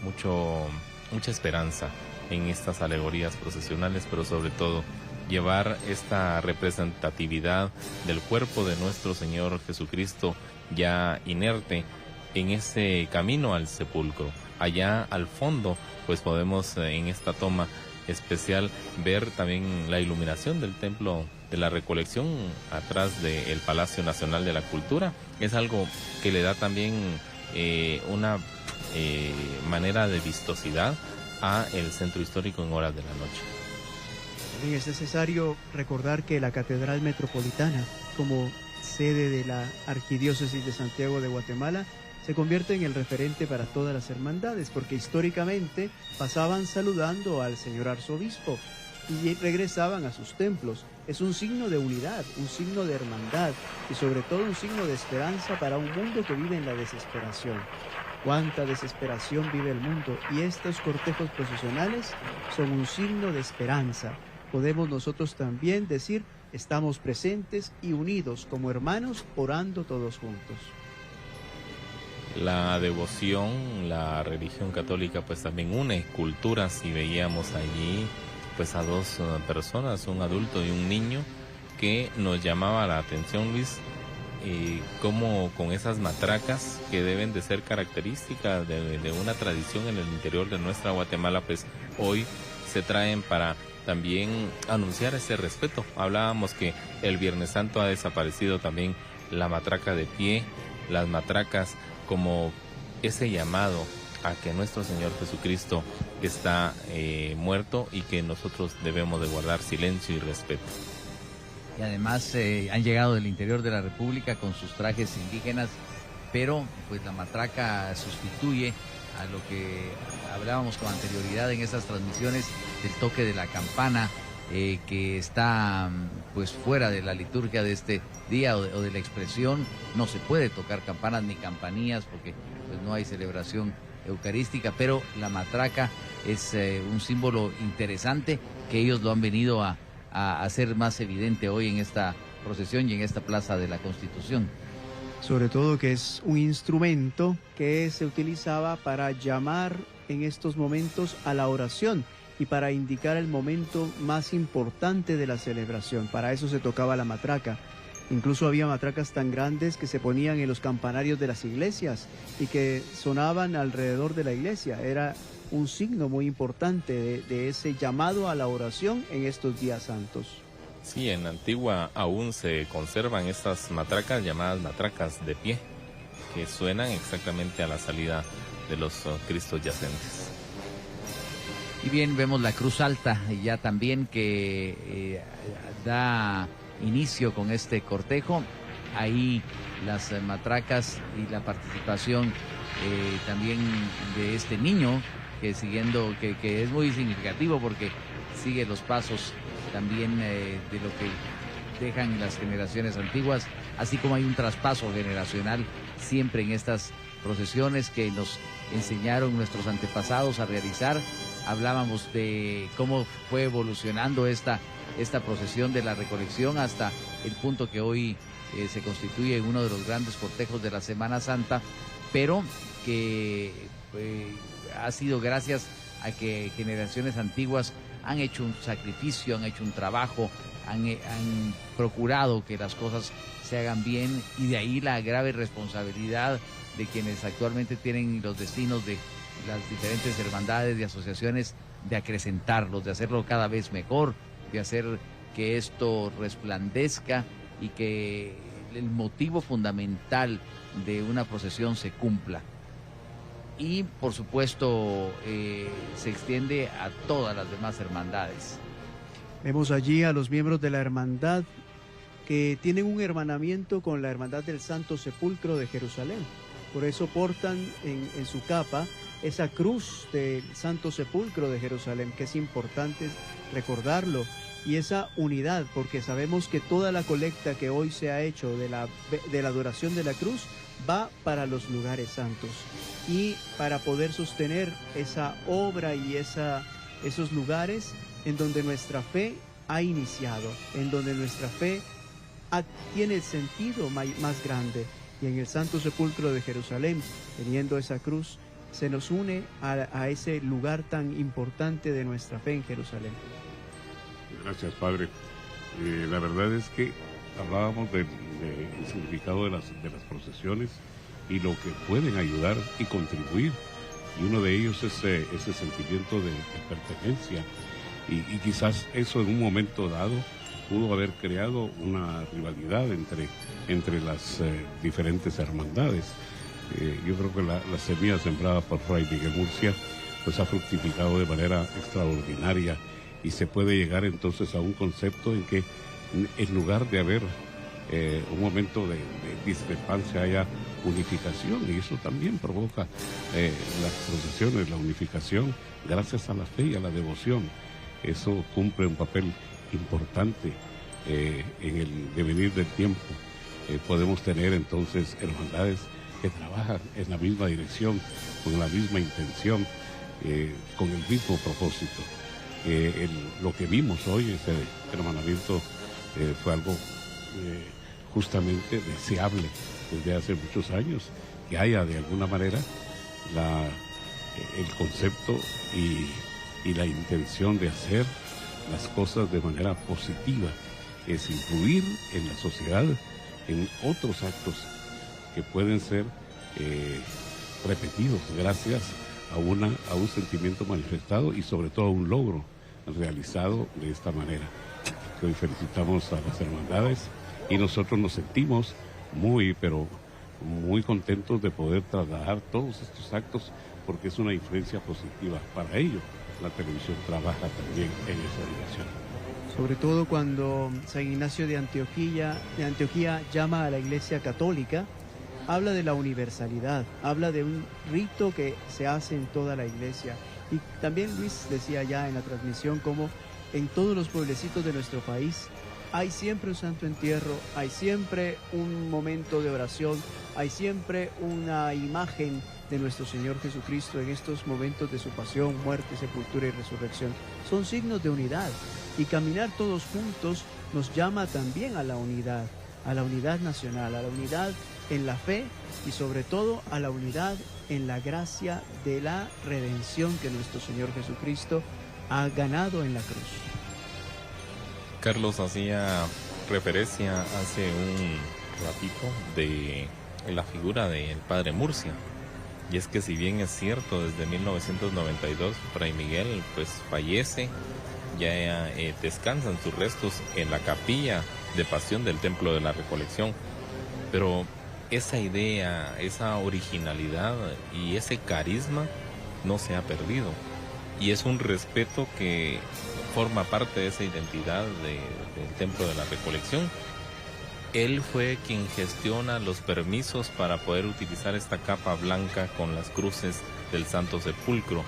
mucha esperanza en estas alegorías procesionales, pero sobre todo llevar esta representatividad del cuerpo de nuestro Señor Jesucristo ya inerte en ese camino al sepulcro. Allá al fondo pues podemos en esta toma especial ver también la iluminación del Templo de la Recolección atrás del Palacio Nacional de la Cultura. Es algo que le da también una manera de vistosidad a el centro histórico en horas de la noche. También es necesario recordar que la Catedral Metropolitana, como sede de la Arquidiócesis de Santiago de Guatemala, se convierte en el referente para todas las hermandades, porque históricamente pasaban saludando al señor arzobispo y regresaban a sus templos. Es un signo de unidad, un signo de hermandad y sobre todo un signo de esperanza para un mundo que vive en la desesperación. Cuánta desesperación vive el mundo, y estos cortejos procesionales son un signo de esperanza, podemos nosotros también decir, estamos presentes y unidos como hermanos, orando todos juntos. La devoción, la religión católica pues también une culturas, y veíamos allí pues a dos personas, un adulto y un niño, que nos llamaba la atención, Luis, como con esas matracas que deben de ser características de una tradición en el interior de nuestra Guatemala, pues hoy se traen para también anunciar ese respeto. Hablábamos que el Viernes Santo ha desaparecido también la matraca de pie, las matracas como ese llamado a que nuestro Señor Jesucristo está muerto y que nosotros debemos de guardar silencio y respeto. Y además han llegado del interior de la República con sus trajes indígenas, pero pues la matraca sustituye a lo que hablábamos con anterioridad en esas transmisiones del toque de la campana, que está pues fuera de la liturgia de este día o de la expresión. No se puede tocar campanas ni campanillas porque pues no hay celebración eucarística, pero la matraca es un símbolo interesante que ellos lo han venido a hacer más evidente hoy en esta procesión y en esta Plaza de la Constitución. Sobre todo que es un instrumento que se utilizaba para llamar en estos momentos a la oración y para indicar el momento más importante de la celebración. Para eso se tocaba la matraca. Incluso había matracas tan grandes que se ponían en los campanarios de las iglesias y que sonaban alrededor de la iglesia. Era un signo muy importante de ese llamado a la oración en estos días santos. Sí, en Antigua aún se conservan estas matracas llamadas matracas de pie, que suenan exactamente a la salida de los Cristos yacentes. Y bien, vemos la Cruz Alta ya también que da inicio con este cortejo. Ahí las matracas y la participación también de este niño que siguiendo, que es muy significativo porque sigue los pasos también de lo que dejan las generaciones antiguas, así como hay un traspaso generacional siempre en estas procesiones que nos enseñaron nuestros antepasados a realizar. Hablábamos de cómo fue evolucionando esta procesión de la recolección hasta el punto que hoy se constituye en uno de los grandes cortejos de la Semana Santa, pero que ha sido gracias a que generaciones antiguas han hecho un sacrificio, han hecho un trabajo, han procurado que las cosas se hagan bien, y de ahí la grave responsabilidad de quienes actualmente tienen los destinos de las diferentes hermandades y asociaciones de acrecentarlos, de hacerlo cada vez mejor, de hacer que esto resplandezca y que el motivo fundamental de una procesión se cumpla. Y por supuesto se extiende a todas las demás hermandades. Vemos allí a los miembros de la hermandad que tienen un hermanamiento con la Hermandad del Santo Sepulcro de Jerusalén. Por eso portan en su capa esa cruz del Santo Sepulcro de Jerusalén, que es importante recordarlo, y esa unidad, porque sabemos que toda la colecta que hoy se ha hecho de la adoración de la cruz va para los lugares santos, y para poder sostener esa obra y esos lugares en donde nuestra fe ha iniciado, en donde nuestra fe tiene el sentido más grande. Y en el Santo Sepulcro de Jerusalén, teniendo esa cruz, se nos une a ese lugar tan importante de nuestra fe en Jerusalén. Gracias, Padre. La verdad es que hablábamos del significado de las procesiones y lo que pueden ayudar y contribuir. Y uno de ellos es ese sentimiento de pertenencia. Y quizás eso en un momento dado pudo haber creado una rivalidad entre las diferentes hermandades. Yo creo que la semilla sembrada por Fray Miguel Murcia pues ha fructificado de manera extraordinaria, y se puede llegar entonces a un concepto en que en lugar de haber un momento de discrepancia haya unificación, y eso también provoca las procesiones, la unificación gracias a la fe y a la devoción. Eso cumple un papel importante en el devenir del tiempo. Podemos tener entonces hermandades que trabajan en la misma dirección, con la misma intención, con el mismo propósito. lo que vimos hoy, este hermanamiento, fue algo justamente deseable desde hace muchos años, que haya de alguna manera el concepto y la intención de hacer las cosas de manera positiva, es influir en la sociedad en otros actos que pueden ser repetidos gracias a un sentimiento manifestado y sobre todo a un logro realizado de esta manera. Hoy felicitamos a las hermandades y nosotros nos sentimos pero muy contentos de poder trasladar todos estos actos, porque es una influencia positiva. Para ello, la televisión trabaja también en esa dirección. Sobre todo cuando San Ignacio de Antioquía llama a la Iglesia Católica, habla de la universalidad, habla de un rito que se hace en toda la Iglesia. Y también Luis decía ya en la transmisión cómo en todos los pueblecitos de nuestro país hay siempre un santo entierro, hay siempre un momento de oración, hay siempre una imagen de nuestro Señor Jesucristo en estos momentos de su pasión, muerte, sepultura y resurrección. Son signos de unidad, y caminar todos juntos nos llama también a la unidad nacional, a la unidad en la fe y sobre todo a la unidad en la gracia de la redención que nuestro Señor Jesucristo ha ganado en la cruz. Carlos hacía referencia hace un ratito de la figura del Padre Murcia. Y es que si bien es cierto, desde 1992 Fray Miguel pues fallece, ya descansan sus restos en la capilla de Pasión del Templo de la Recolección. Pero esa idea, esa originalidad y ese carisma no se ha perdido. Y es un respeto que forma parte de esa identidad del Templo de la Recolección. Él fue quien gestiona los permisos para poder utilizar esta capa blanca con las cruces del Santo Sepulcro.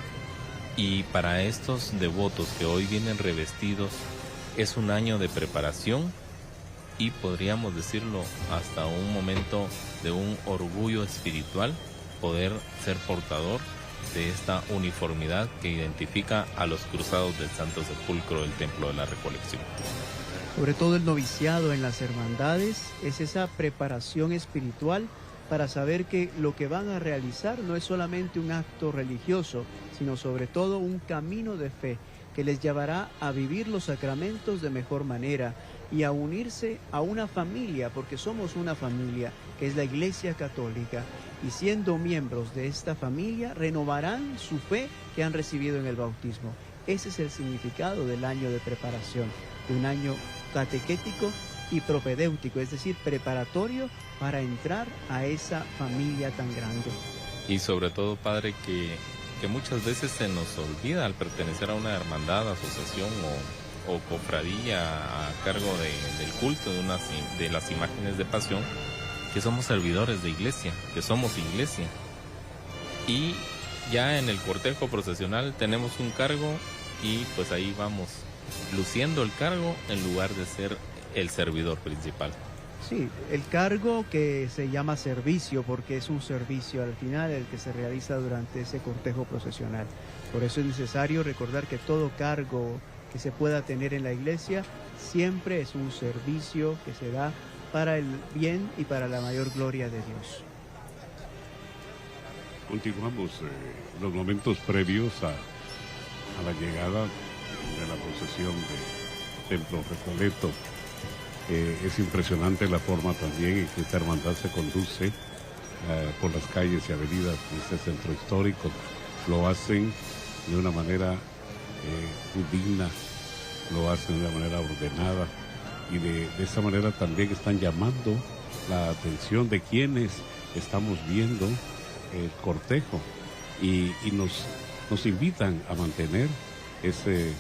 Y para estos devotos que hoy vienen revestidos, es un año de preparación y podríamos decirlo hasta un momento de un orgullo espiritual, poder ser portador de esta uniformidad que identifica a los cruzados del Santo Sepulcro del Templo de la Recolección. Sobre todo el noviciado en las hermandades es esa preparación espiritual para saber que lo que van a realizar no es solamente un acto religioso, sino sobre todo un camino de fe que les llevará a vivir los sacramentos de mejor manera y a unirse a una familia, porque somos una familia, que es la Iglesia Católica, y siendo miembros de esta familia renovarán su fe que han recibido en el bautismo. Ese es el significado del año de preparación, de un año catequético y propedéutico, es decir, preparatorio para entrar a esa familia tan grande. Y sobre todo, Padre, que muchas veces se nos olvida al pertenecer a una hermandad, asociación o cofradía a cargo del culto de las imágenes de pasión, que somos servidores de iglesia, que somos iglesia. Y ya en el cortejo procesional tenemos un cargo y pues ahí vamos luciendo el cargo en lugar de ser el servidor principal. Sí, el cargo que se llama servicio porque es un servicio al final el que se realiza durante ese cortejo procesional. Por eso es necesario recordar que todo cargo que se pueda tener en la iglesia siempre es un servicio que se da para el bien y para la mayor gloria de Dios. Continuamos los momentos previos a la llegada de la procesión de Templo Recoleto. Es impresionante la forma también en que esta hermandad se conduce por las calles y avenidas de este centro histórico. Lo hacen de una manera muy digna, lo hacen de una manera ordenada y de esa manera también están llamando la atención de quienes estamos viendo el cortejo y nos invitan a mantener ese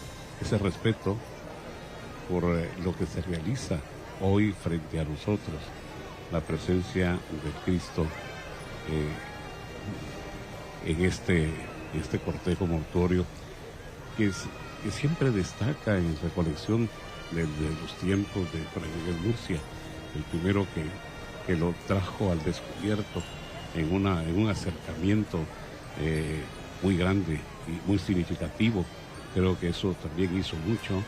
respeto por lo que se realiza hoy frente a nosotros, la presencia de Cristo en este cortejo mortuorio que siempre destaca en recolección de los tiempos de Fray Miguel Murcia, el primero que lo trajo al descubierto en un acercamiento muy grande y muy significativo Creo que eso también hizo mucho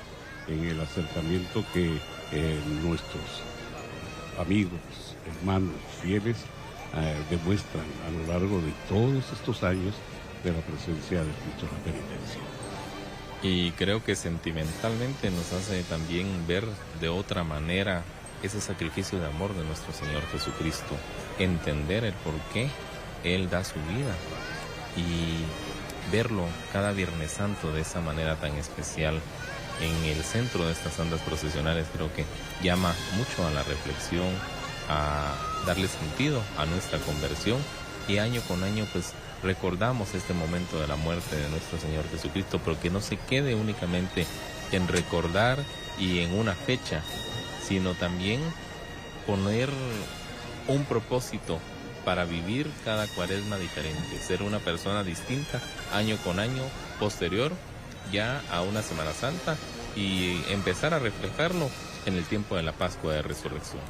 en el acercamiento que nuestros amigos, hermanos, fieles demuestran a lo largo de todos estos años de la presencia de Cristo en la penitencia. Y creo que sentimentalmente nos hace también ver de otra manera ese sacrificio de amor de nuestro Señor Jesucristo, entender el por qué Él da su vida y verlo cada Viernes Santo de esa manera tan especial en el centro de estas andas procesionales. Creo que llama mucho a la reflexión, a darle sentido a nuestra conversión, y año con año pues recordamos este momento de la muerte de nuestro Señor Jesucristo, pero que no se quede únicamente en recordar y en una fecha, sino también poner un propósito para vivir cada cuaresma diferente, ser una persona distinta año con año, posterior ya a una Semana Santa, y empezar a reflejarlo en el tiempo de la Pascua de Resurrección.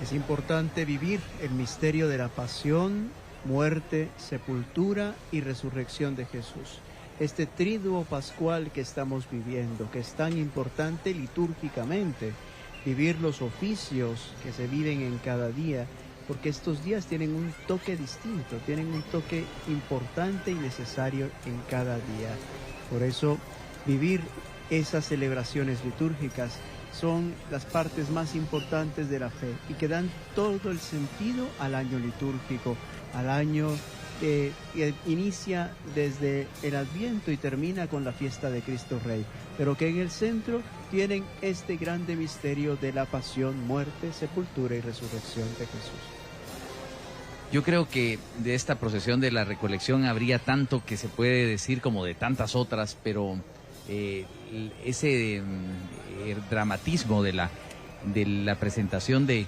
Es importante vivir el misterio de la pasión, muerte, sepultura y resurrección de Jesús. Este triduo pascual que estamos viviendo, que es tan importante litúrgicamente, vivir los oficios que se viven en cada día, porque estos días tienen un toque distinto, tienen un toque importante y necesario en cada día. Por eso, vivir esas celebraciones litúrgicas son las partes más importantes de la fe y que dan todo el sentido al año litúrgico, al año que inicia desde el Adviento y termina con la fiesta de Cristo Rey, pero que en el centro tienen este grande misterio de la pasión, muerte, sepultura y resurrección de Jesús. Yo creo que de esta procesión de la recolección habría tanto que se puede decir como de tantas otras, pero ese dramatismo de la presentación de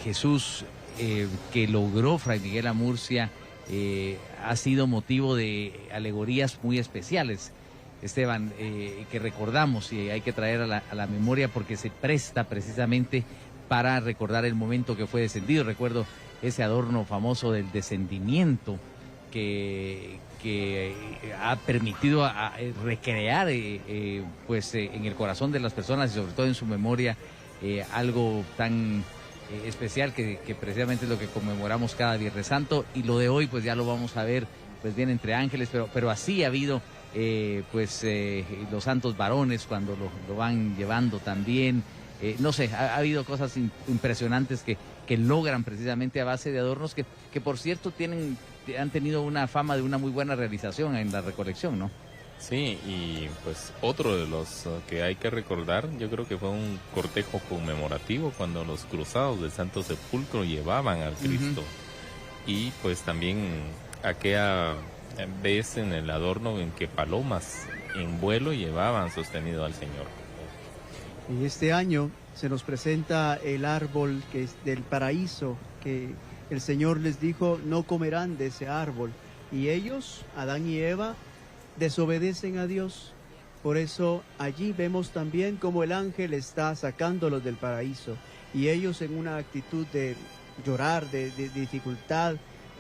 Jesús que logró Fray Miguel Amurcia ha sido motivo de alegorías muy especiales, Esteban, que recordamos y hay que traer a la memoria porque se presta precisamente para recordar el momento que fue descendido. Recuerdo ese adorno famoso del descendimiento que ha permitido recrear pues en el corazón de las personas y sobre todo en su memoria algo tan especial que precisamente es lo que conmemoramos cada Viernes Santo, y lo de hoy pues ya lo vamos a ver pues bien entre ángeles, pero así ha habido los santos varones cuando lo van llevando también. No sé, ha habido cosas impresionantes que logran precisamente a base de adornos que por cierto han tenido una fama de una muy buena realización en la recolección, ¿no? Sí, y pues otro de los que hay que recordar, yo creo que fue un cortejo conmemorativo cuando los cruzados del Santo Sepulcro llevaban al Cristo. Y pues también aquella vez en el adorno en que palomas en vuelo llevaban sostenido al Señor. Y este año se nos presenta el árbol que es del paraíso, que el Señor les dijo, no comerán de ese árbol. Y ellos, Adán y Eva, desobedecen a Dios. Por eso allí vemos también cómo el ángel está sacándolos del paraíso. Y ellos en una actitud de llorar, de dificultad,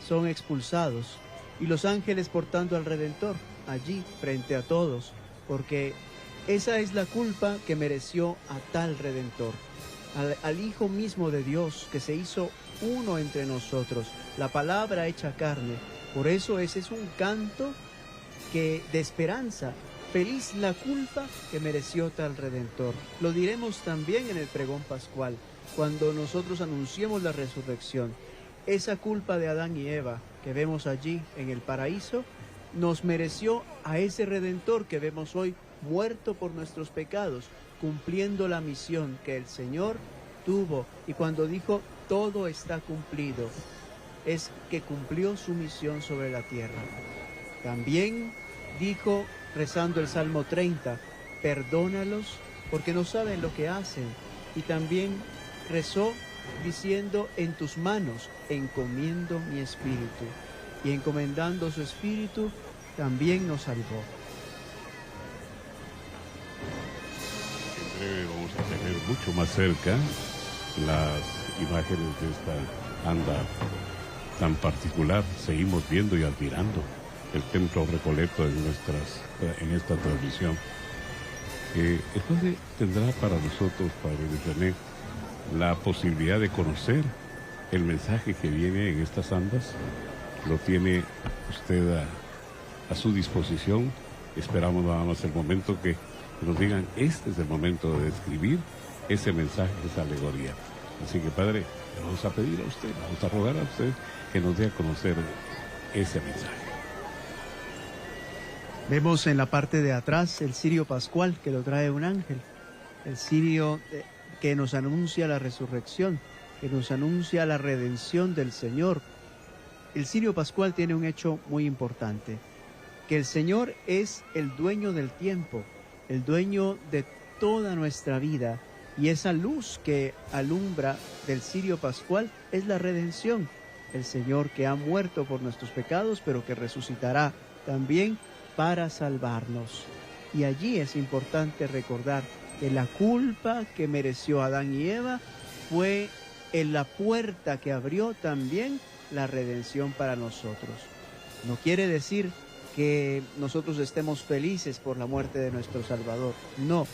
son expulsados. Y los ángeles portando al Redentor allí frente a todos, porque esa es la culpa que mereció a tal Redentor, al Hijo mismo de Dios que se hizo uno entre nosotros, la palabra hecha carne. Por eso ese es un canto de esperanza. Feliz la culpa que mereció tal Redentor. Lo diremos también en el pregón pascual, cuando nosotros anunciemos la resurrección. Esa culpa de Adán y Eva que vemos allí en el paraíso nos mereció a ese Redentor que vemos hoy muerto por nuestros pecados, cumpliendo la misión que el Señor tuvo. Y cuando dijo todo está cumplido, es que cumplió su misión sobre la tierra. También dijo, rezando el Salmo 30, perdónalos porque no saben lo que hacen. Y también rezó diciendo, en tus manos encomiendo mi espíritu. Y encomendando su espíritu también nos salvó. En breve vamos a tener mucho más cerca las imágenes de esta anda tan particular. Seguimos viendo y admirando el Templo Recoleto en esta transmisión. El Padre tendrá para nosotros, Padre Luis René, la posibilidad de conocer el mensaje que viene en estas andas. Lo tiene usted a su disposición. Esperamos nada más el momento que nos digan, este es el momento de describir ese mensaje, esa alegoría. Así que, Padre, le vamos a pedir a usted, vamos a rogar a usted que nos dé a conocer ese mensaje. Vemos en la parte de atrás el cirio pascual que lo trae un ángel, el cirio que nos anuncia la resurrección, que nos anuncia la redención del Señor. El cirio pascual tiene un hecho muy importante, que el Señor es el dueño del tiempo, el dueño de toda nuestra vida, y esa luz que alumbra del cirio pascual es la redención. El Señor que ha muerto por nuestros pecados, pero que resucitará también para salvarnos. Y allí es importante recordar que la culpa que mereció Adán y Eva fue en la puerta que abrió también la redención para nosotros. No quiere decir que nosotros estemos felices por la muerte de nuestro Salvador. No,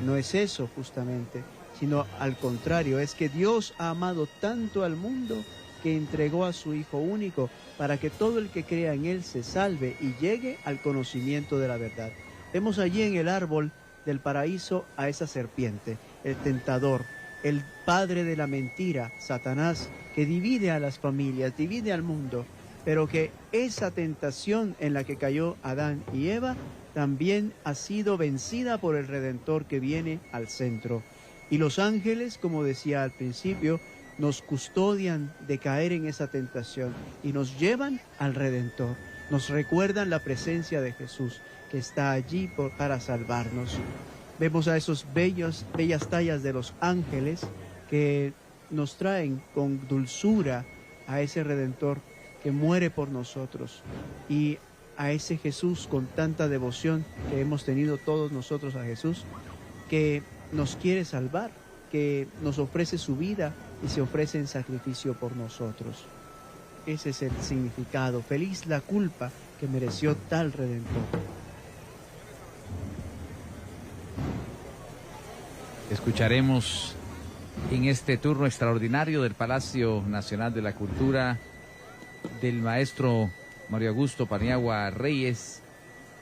no es eso justamente, sino al contrario, es que Dios ha amado tanto al mundo que entregó a su Hijo único para que todo el que crea en Él se salve y llegue al conocimiento de la verdad. Vemos allí en el árbol del paraíso a esa serpiente, el tentador, el padre de la mentira, Satanás, que divide a las familias, divide al mundo, pero que esa tentación en la que cayó Adán y Eva también ha sido vencida por el Redentor que viene al centro. Y los ángeles, como decía al principio, nos custodian de caer en esa tentación y nos llevan al Redentor. Nos recuerdan la presencia de Jesús que está allí para salvarnos. Vemos a esos bellas tallas de los ángeles que nos traen con dulzura a ese Redentor que muere por nosotros, y a ese Jesús con tanta devoción que hemos tenido todos nosotros a Jesús, que nos quiere salvar, que nos ofrece su vida y se ofrece en sacrificio por nosotros. Ese es el significado. Feliz la culpa que mereció tal Redentor. Escucharemos en este turno extraordinario del Palacio Nacional de la Cultura del maestro Mario Augusto Paniagua Reyes,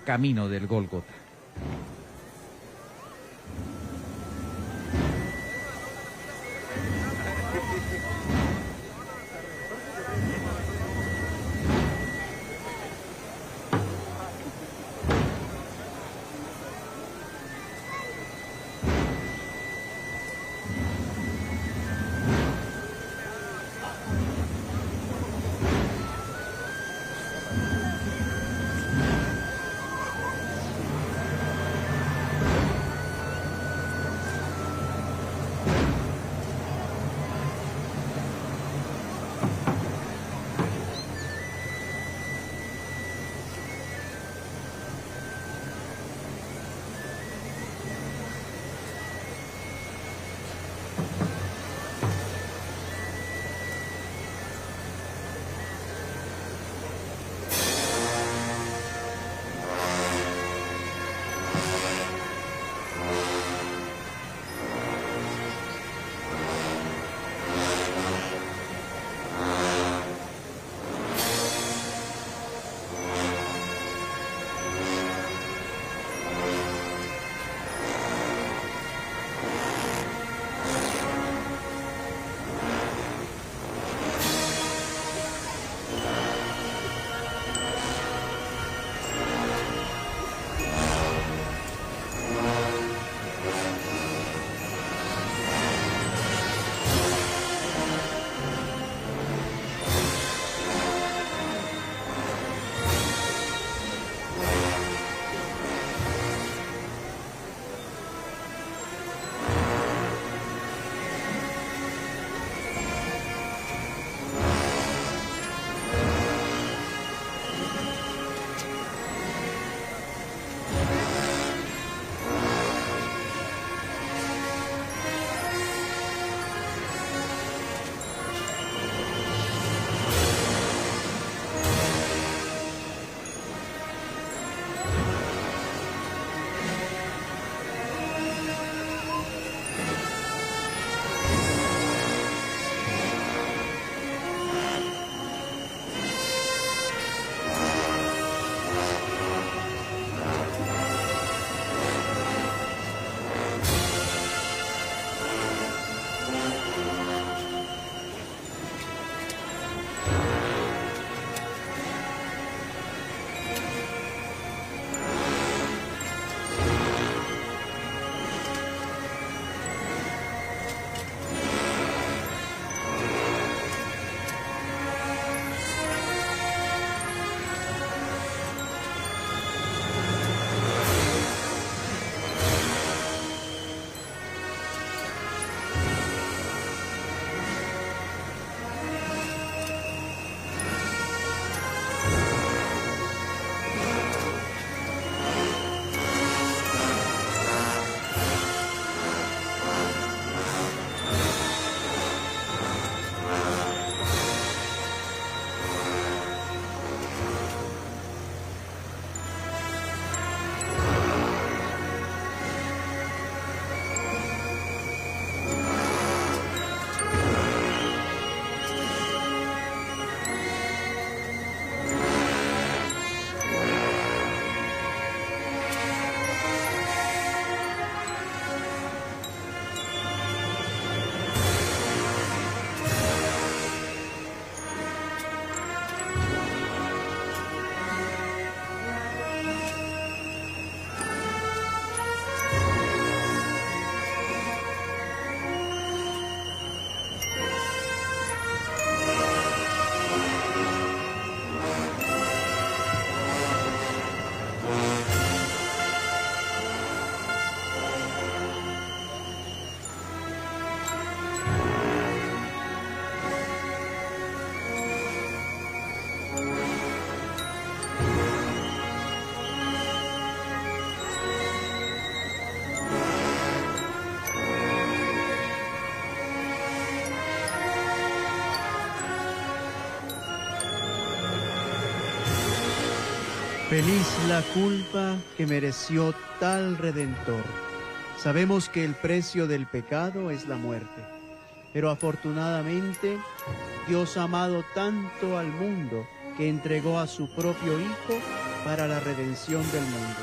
Camino del Gólgota. Feliz la culpa que mereció tal Redentor. Sabemos que el precio del pecado es la muerte, pero afortunadamente Dios ha amado tanto al mundo que entregó a su propio Hijo para la redención del mundo.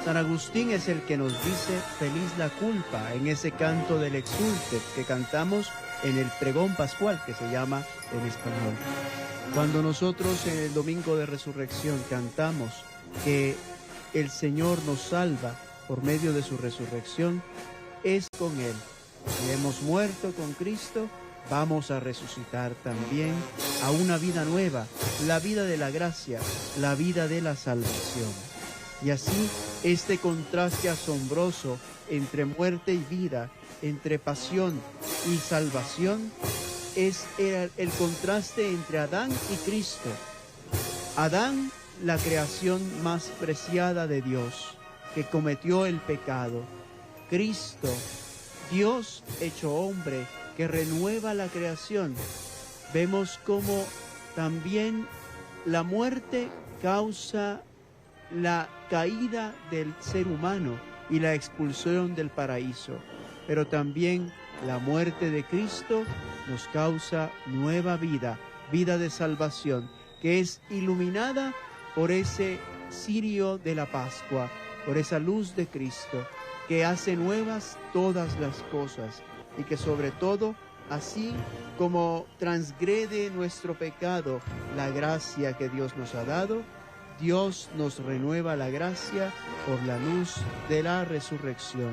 San Agustín es el que nos dice feliz la culpa en ese canto del Exsultet que cantamos en el pregón pascual, que se llama en español. Cuando nosotros en el Domingo de Resurrección cantamos que el Señor nos salva por medio de su resurrección, es con Él. Si hemos muerto con Cristo, vamos a resucitar también a una vida nueva, la vida de la gracia, la vida de la salvación. Y así, este contraste asombroso entre muerte y vida, entre pasión y salvación, es el contraste entre Adán y Cristo. Adán, la creación más preciada de Dios, que cometió el pecado. Cristo, Dios hecho hombre, que renueva la creación. Vemos cómo también la muerte causa la caída del ser humano y la expulsión del paraíso, pero también la muerte de Cristo nos causa nueva vida, vida de salvación, que es iluminada por ese cirio de la Pascua, por esa luz de Cristo, que hace nuevas todas las cosas y que sobre todo, así como transgrede nuestro pecado la gracia que Dios nos ha dado, Dios nos renueva la gracia por la luz de la resurrección.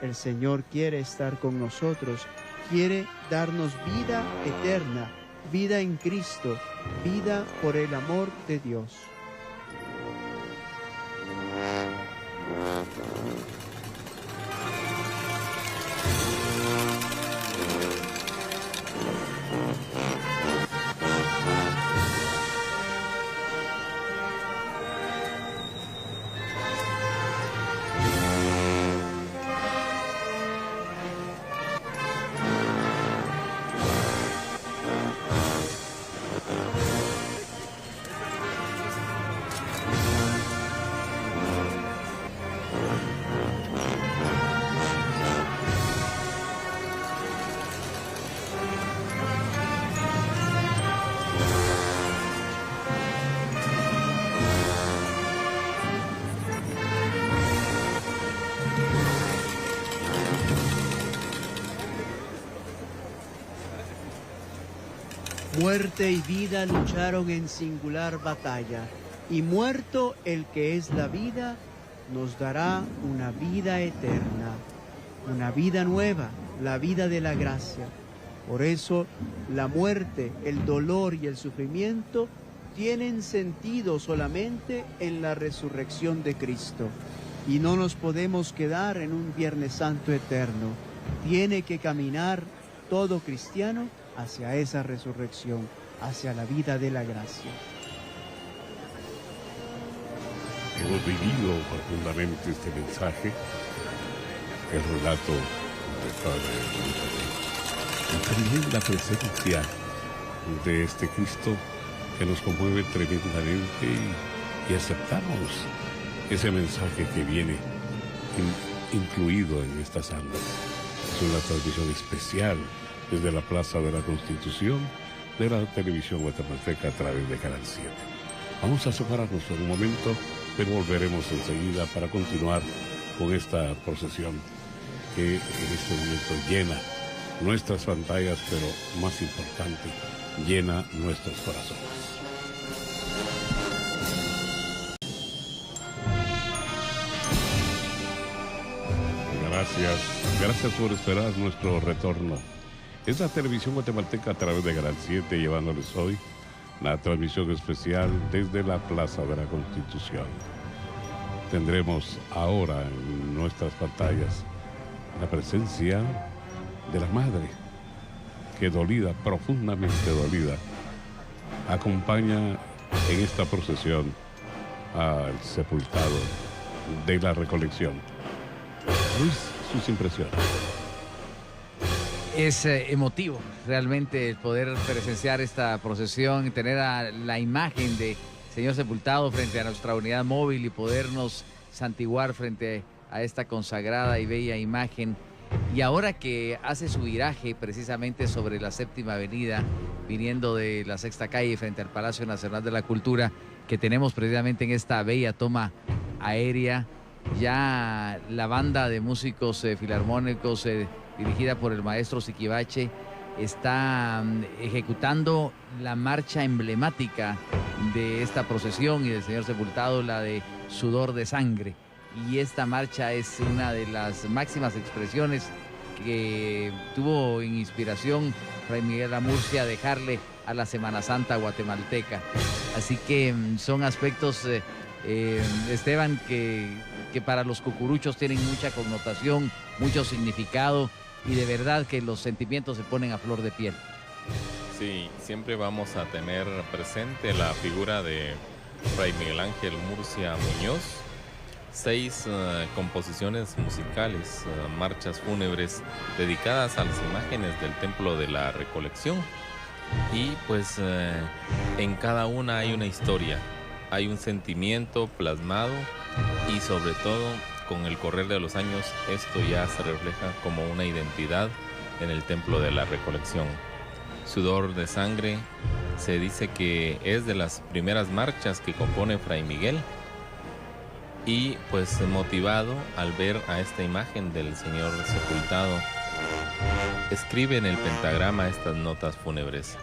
El Señor quiere estar con nosotros, quiere darnos vida eterna, vida en Cristo, vida por el amor de Dios. Muerte y vida lucharon en singular batalla, y muerto el que es la vida, nos dará una vida eterna, una vida nueva, la vida de la gracia. Por eso la muerte, el dolor y el sufrimiento tienen sentido solamente en la resurrección de Cristo. Y no nos podemos quedar en un Viernes Santo eterno. Tiene que caminar todo cristiano hacia esa resurrección, hacia la vida de la gracia. Hemos vivido profundamente este mensaje, el relato del Padre Luis, y también la presencia de este Cristo que nos conmueve tremendamente y aceptamos ese mensaje que viene incluido en estas andas. Es una transmisión especial desde la Plaza de la Constitución de la televisión guatemalteca a través de Canal 7. Vamos a separarnos por un momento, pero volveremos enseguida para continuar con esta procesión que en este momento llena nuestras pantallas, pero más importante, llena nuestros corazones. Gracias por esperar nuestro retorno. Es la televisión guatemalteca a través de Canal 7, llevándoles hoy la transmisión especial desde la Plaza de la Constitución. Tendremos ahora en nuestras pantallas la presencia de la Madre, que dolida, profundamente dolida, acompaña en esta procesión al sepultado de la recolección. Luis, sus impresiones. Es emotivo realmente el poder presenciar esta procesión y tener la imagen de Señor sepultado, frente a nuestra unidad móvil y podernos santiguar frente a esta consagrada y bella imagen. Y ahora que hace su viraje precisamente sobre la Séptima Avenida, viniendo de la Sexta Calle frente al Palacio Nacional de la Cultura, que tenemos precisamente en esta bella toma aérea, ya la banda de músicos filarmónicos dirigida por el maestro Siquivache está ejecutando la marcha emblemática de esta procesión y del Señor sepultado, la de Sudor de Sangre. Y esta marcha es una de las máximas expresiones que tuvo en inspiración Fray Miguel Amurcia dejarle a la Semana Santa guatemalteca. Así que son aspectos, Esteban, que para los cucuruchos tienen mucha connotación, mucho significado, y de verdad que los sentimientos se ponen a flor de piel. Sí, siempre vamos a tener presente la figura de Fray Miguel Ángel Murcia Muñoz. 6 composiciones musicales, marchas fúnebres dedicadas a las imágenes del Templo de la Recolección. Y pues en cada una hay una historia, hay un sentimiento plasmado, y sobre todo con el correr de los años esto ya se refleja como una identidad en el Templo de la Recolección. Sudor de Sangre se dice que es de las primeras marchas que compone Fray Miguel, y pues motivado al ver a esta imagen del Señor sepultado, escribe en el pentagrama estas notas fúnebres.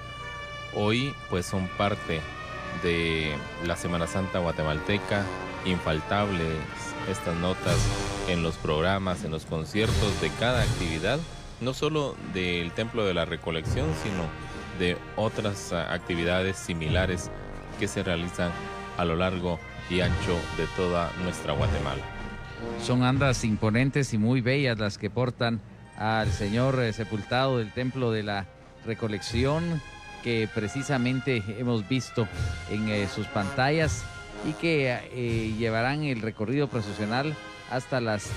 Hoy pues son parte de la Semana Santa guatemalteca, infaltables estas notas en los programas, en los conciertos de cada actividad, no solo del Templo de la Recolección, sino de otras actividades similares que se realizan a lo largo y ancho de toda nuestra Guatemala. Son andas imponentes y muy bellas las que portan al Señor sepultado del Templo de la Recolección, que precisamente hemos visto en sus pantallas, y que llevarán el recorrido procesional hasta las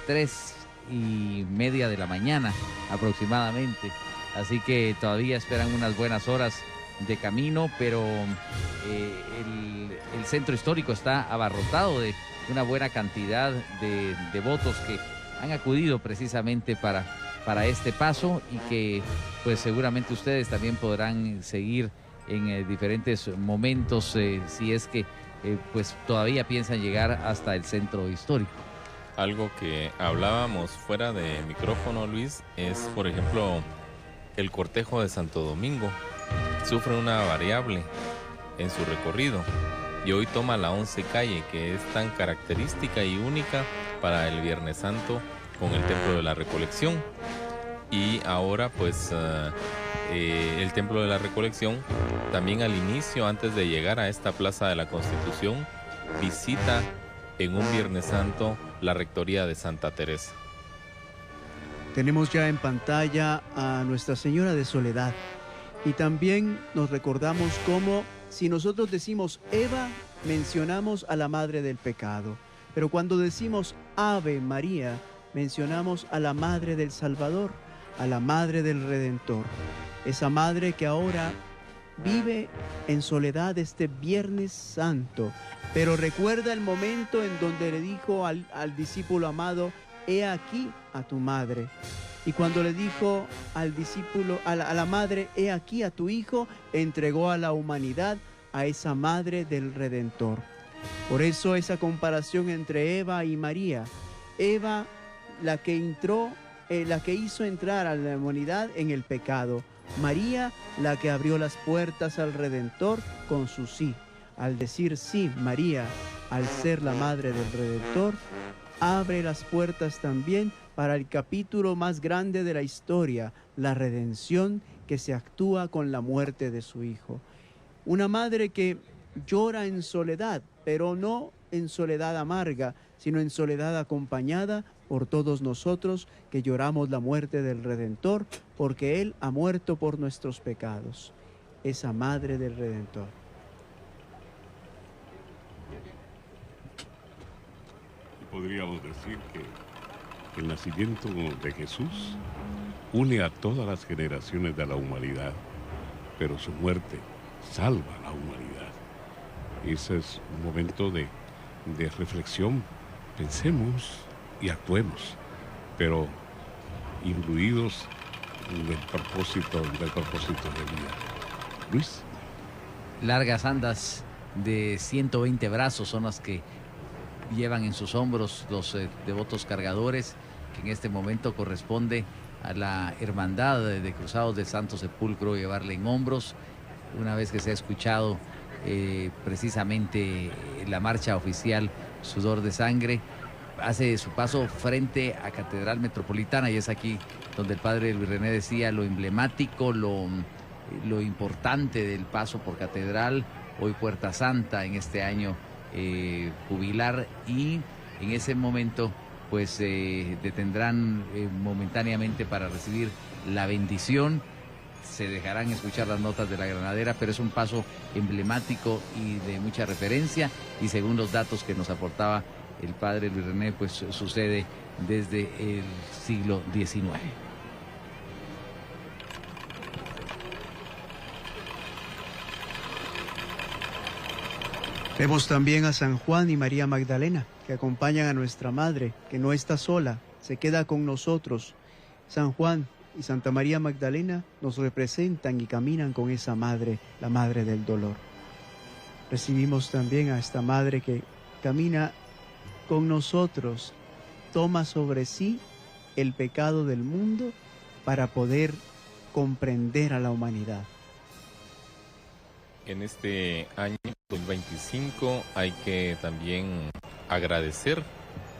3:30 de la mañana aproximadamente. Así que todavía esperan unas buenas horas de camino, pero el centro histórico está abarrotado de una buena cantidad de devotos que han acudido precisamente para este paso, y que pues seguramente ustedes también podrán seguir en diferentes momentos si es que pues todavía piensan llegar hasta el centro histórico. Algo que hablábamos fuera de micrófono, Luis, es por ejemplo el cortejo de Santo Domingo. Sufre una variable en su recorrido y hoy toma la 11 calle, que es tan característica y única para el Viernes Santo con el Templo de la Recolección. Y ahora pues el Templo de la Recolección también al inicio, antes de llegar a esta Plaza de la Constitución, visita en un Viernes Santo la Rectoría de Santa Teresa. Tenemos ya en pantalla a Nuestra Señora de Soledad, y también nos recordamos cómo, si nosotros decimos Eva, mencionamos a la Madre del Pecado, pero cuando decimos Ave María, mencionamos a la Madre del Salvador, a la Madre del Redentor, esa Madre que ahora vive en soledad este Viernes Santo, pero recuerda el momento en donde le dijo al discípulo amado: he aquí a tu madre. Y cuando le dijo al discípulo, a la madre, he aquí a tu hijo, entregó a la humanidad a esa Madre del Redentor. Por eso esa comparación entre Eva y María. Eva, la que hizo entrar a la humanidad en el pecado. María, la que abrió las puertas al Redentor con su sí. Al decir sí, María, al ser la Madre del Redentor, abre las puertas también para el capítulo más grande de la historia, la redención que se actúa con la muerte de su Hijo. Una madre que llora en soledad, pero no en soledad amarga, sino en soledad acompañada por todos nosotros que lloramos la muerte del Redentor, porque Él ha muerto por nuestros pecados. Esa Madre del Redentor. Podríamos decir que el nacimiento de Jesús une a todas las generaciones de la humanidad, pero su muerte salva a la humanidad. Ese es un momento de reflexión. Pensemos y actuemos, pero imbuidos del propósito de vida. Luis. Largas andas de 120 brazos son las que llevan en sus hombros los devotos cargadores, que en este momento corresponde a la hermandad de Cruzados del Santo Sepulcro llevarle en hombros, una vez que se ha escuchado precisamente la marcha oficial Sudor de Sangre. Hace su paso frente a Catedral Metropolitana, y es aquí donde el padre Luis René decía lo emblemático, lo importante del paso por Catedral, hoy Puerta Santa en este año jubilar, y en ese momento pues detendrán momentáneamente para recibir la bendición. Se dejarán escuchar las notas de la granadera, pero es un paso emblemático y de mucha referencia, y según los datos que nos aportaba el padre Luis René, pues sucede desde el siglo XIX. Vemos también a San Juan y María Magdalena, que acompañan a nuestra Madre, que no está sola, se queda con nosotros. San Juan y Santa María Magdalena nos representan y caminan con esa Madre, la Madre del Dolor. Recibimos también a esta Madre que camina con nosotros, toma sobre sí el pecado del mundo para poder comprender a la humanidad. En este año 2025 hay que también agradecer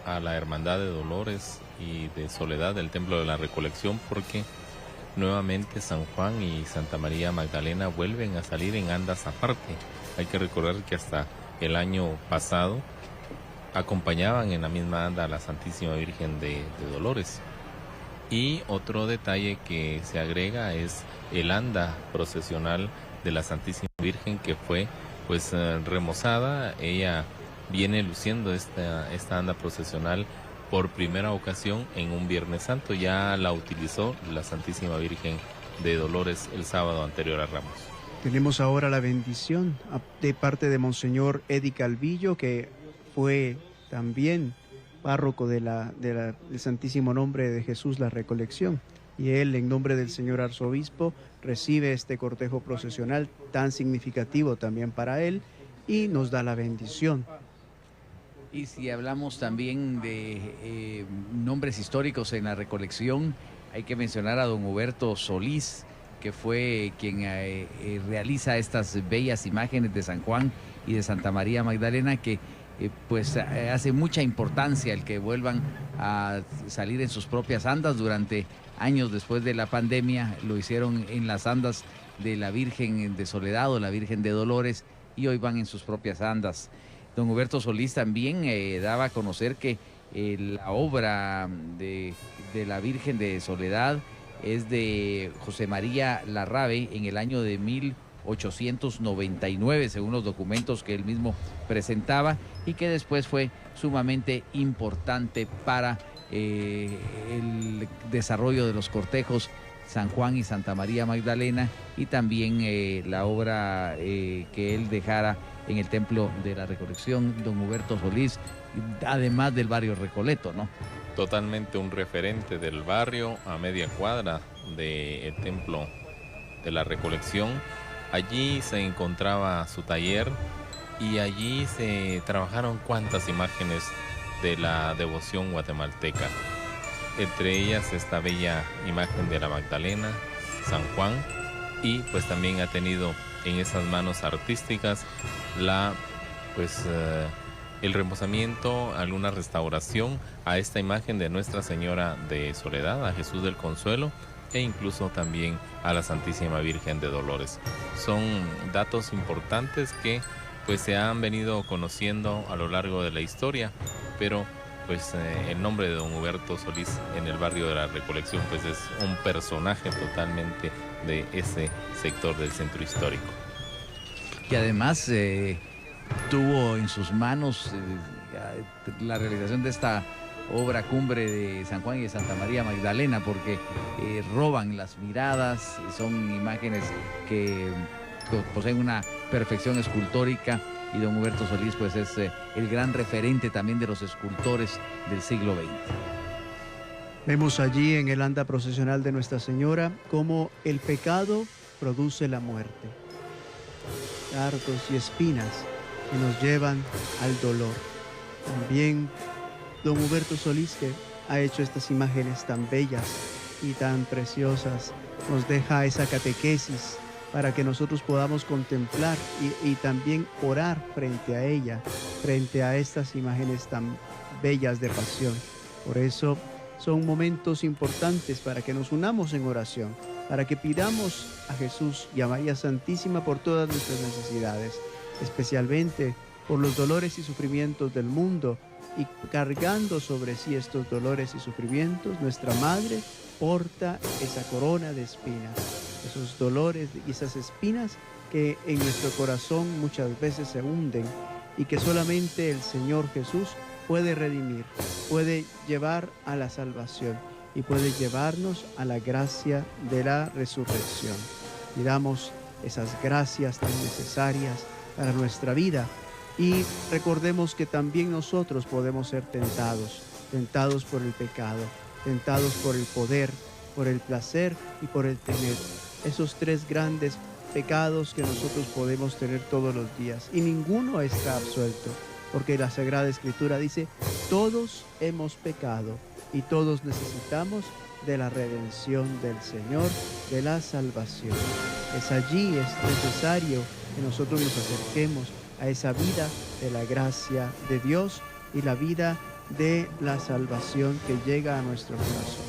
a la Hermandad de Dolores y de Soledad del Templo de la Recolección, porque nuevamente San Juan y Santa María Magdalena vuelven a salir en andas aparte. Hay que recordar que hasta el año pasado acompañaban en la misma anda a la Santísima Virgen de Dolores. Y otro detalle que se agrega es el anda procesional de la Santísima Virgen, que fue pues remozada. Ella viene luciendo esta anda procesional por primera ocasión en un Viernes Santo. Ya la utilizó la Santísima Virgen de Dolores el sábado anterior a Ramos. Tenemos ahora la bendición de parte de Monseñor Eddie Calvillo, que fue también párroco del Santísimo Nombre de Jesús, la Recolección. Y él, en nombre del señor arzobispo, recibe este cortejo procesional tan significativo también para él y nos da la bendición. Y si hablamos también de nombres históricos en la Recolección, hay que mencionar a don Huberto Solís, que fue quien realiza estas bellas imágenes de San Juan y de Santa María Magdalena, que pues hace mucha importancia el que vuelvan a salir en sus propias andas. Durante años después de la pandemia lo hicieron en las andas de la Virgen de Soledad o la Virgen de Dolores, y hoy van en sus propias andas. Don Huberto Solís también daba a conocer que la obra de la Virgen de Soledad es de José María Larrabe en el año de 1899, según los documentos que él mismo presentaba, y que después fue sumamente importante para el desarrollo de los cortejos San Juan y Santa María Magdalena, y también la obra que él dejara en el Templo de la Recolección, don Huberto Solís, además del barrio Recoleto, ¿no? Totalmente un referente del barrio, a media cuadra del Templo de la Recolección. Allí se encontraba su taller y allí se trabajaron cuantas imágenes de la devoción guatemalteca. Entre ellas esta bella imagen de la Magdalena, San Juan, y pues también ha tenido en esas manos artísticas el remozamiento, alguna restauración a esta imagen de Nuestra Señora de Soledad, a Jesús del Consuelo, e incluso también a la Santísima Virgen de Dolores. Son datos importantes que pues se han venido conociendo a lo largo de la historia, pero pues el nombre de don Huberto Solís en el barrio de la Recolección pues es un personaje totalmente de ese sector del centro histórico. Y además tuvo en sus manos la realización de esta obra cumbre de San Juan y de Santa María Magdalena, porque roban las miradas, son imágenes que poseen una perfección escultórica, y don Huberto Solís pues es el gran referente también de los escultores del siglo XX. Vemos allí en el anda procesional de Nuestra Señora cómo el pecado produce la muerte. Dardos y espinas que nos llevan al dolor. También don Huberto Solís, que ha hecho estas imágenes tan bellas y tan preciosas, nos deja esa catequesis para que nosotros podamos contemplar y también orar frente a ella, frente a estas imágenes tan bellas de pasión. Por eso son momentos importantes para que nos unamos en oración, para que pidamos a Jesús y a María Santísima por todas nuestras necesidades, especialmente por los dolores y sufrimientos del mundo, y cargando sobre sí estos dolores y sufrimientos, nuestra Madre porta esa corona de espinas, esos dolores y esas espinas que en nuestro corazón muchas veces se hunden y que solamente el Señor Jesús puede redimir, puede llevar a la salvación y puede llevarnos a la gracia de la resurrección. Pidamos esas gracias tan necesarias para nuestra vida y recordemos que también nosotros podemos ser tentados por el pecado, tentados por el poder, por el placer y por el tener. Esos tres grandes pecados que nosotros podemos tener todos los días y ninguno está absuelto, porque la Sagrada Escritura dice: todos hemos pecado y todos necesitamos de la redención del Señor, de la salvación. Es allí, es necesario que nosotros nos acerquemos a esa vida de la gracia de Dios y la vida de la salvación que llega a nuestro corazón.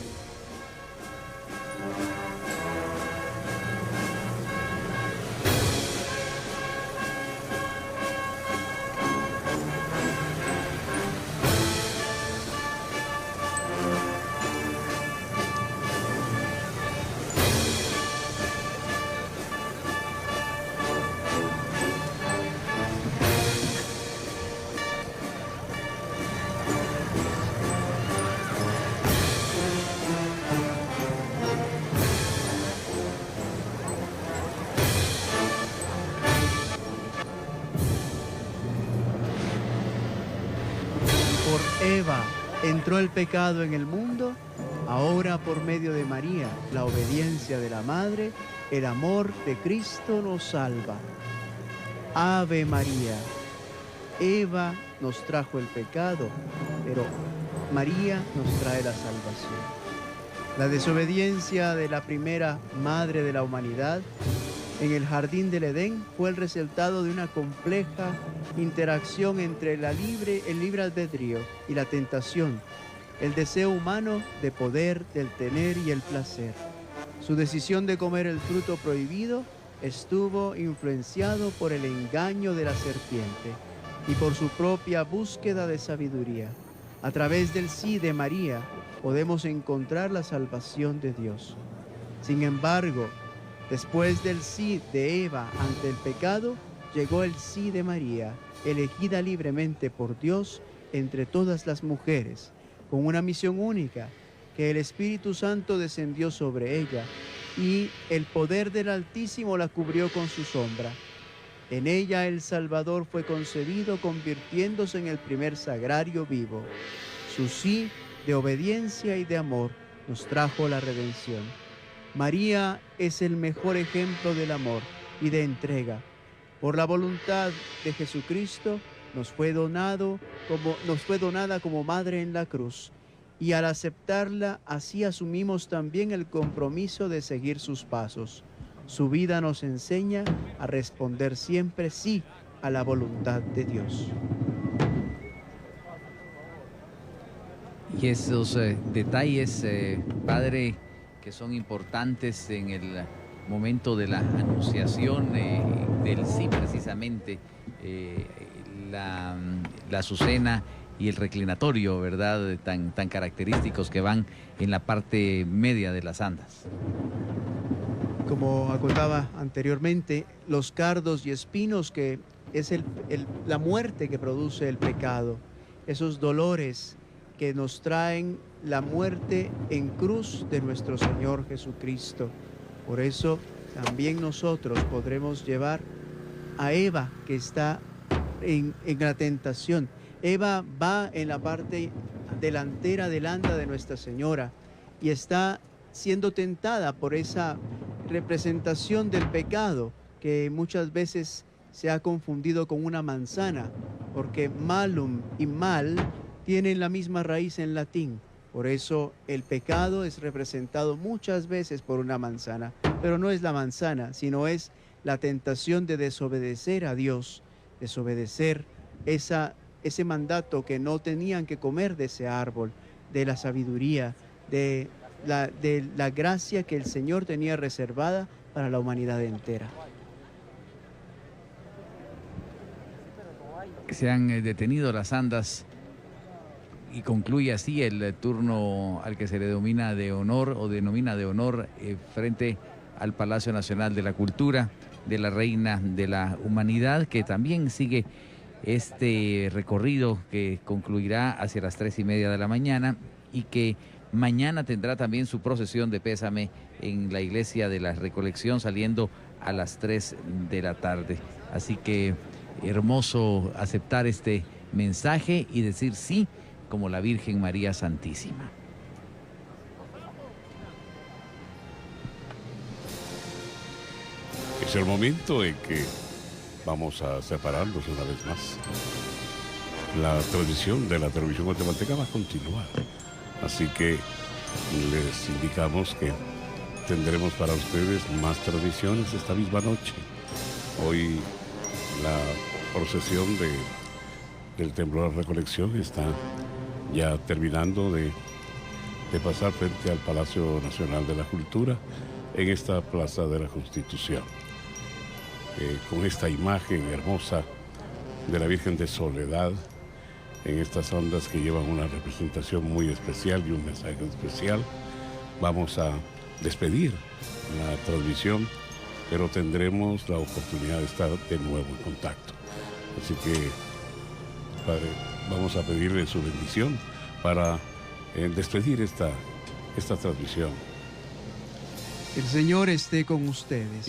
Eva entró el pecado en el mundo, ahora por medio de María, la obediencia de la Madre, el amor de Cristo nos salva. Ave María. Eva nos trajo el pecado, pero María nos trae la salvación. La desobediencia de la primera madre de la humanidad en el jardín del Edén fue el resultado de una compleja interacción entre el libre albedrío y la tentación, el deseo humano de poder, del tener y el placer. Su decisión de comer el fruto prohibido estuvo influenciado por el engaño de la serpiente y por su propia búsqueda de sabiduría. A través del sí de María podemos encontrar la salvación de Dios. Sin embargo, después del sí de Eva ante el pecado, llegó el sí de María, elegida libremente por Dios entre todas las mujeres, con una misión única, que el Espíritu Santo descendió sobre ella y el poder del Altísimo la cubrió con su sombra. En ella el Salvador fue concebido, convirtiéndose en el primer sagrario vivo. Su sí de obediencia y de amor nos trajo la redención. María es el mejor ejemplo del amor y de entrega. Por la voluntad de Jesucristo nos fue donada como madre en la cruz, y al aceptarla así asumimos también el compromiso de seguir sus pasos. Su vida nos enseña a responder siempre sí a la voluntad de Dios. Y esos detalles, Padre, que son importantes en el momento de la anunciación del sí, precisamente, la azucena y el reclinatorio, ¿verdad?, tan característicos que van en la parte media de las andas. Como acotaba anteriormente, los cardos y espinos, que es la muerte que produce el pecado, esos dolores que nos traen la muerte en cruz de nuestro Señor Jesucristo. Por eso también nosotros podremos llevar a Eva, que está en la tentación. Eva va en la parte delantera del anda de Nuestra Señora y está siendo tentada por esa representación del pecado que muchas veces se ha confundido con una manzana, porque malum y mal tienen la misma raíz en latín. Por eso el pecado es representado muchas veces por una manzana, pero no es la manzana, sino es la tentación de desobedecer a Dios, desobedecer ese mandato que no tenían que comer de ese árbol, de la sabiduría, de la gracia que el Señor tenía reservada para la humanidad entera. Se han detenido las andas y concluye así el turno al que se le denomina de honor frente al Palacio Nacional de la Cultura de la Reina de la Humanidad, que también sigue este recorrido que concluirá hacia las 3:30 de la mañana y que mañana tendrá también su procesión de pésame en la Iglesia de la Recolección, saliendo a las 3 de la tarde. Así que hermoso aceptar este mensaje y decir sí como la Virgen María Santísima. Es el momento en que vamos a separarnos una vez más. La transmisión de la televisión guatemalteca va a continuar, así que les indicamos que tendremos para ustedes más transmisiones esta misma noche. Hoy la procesión del Templo de la Recolección está ya terminando de pasar frente al Palacio Nacional de la Cultura en esta Plaza de la Constitución. Con esta imagen hermosa de la Virgen de Soledad, en estas ondas que llevan una representación muy especial y un mensaje especial, vamos a despedir la transmisión, pero tendremos la oportunidad de estar de nuevo en contacto. Así que, Padre, vamos a pedirle su bendición para despedir esta transmisión. El Señor esté con ustedes.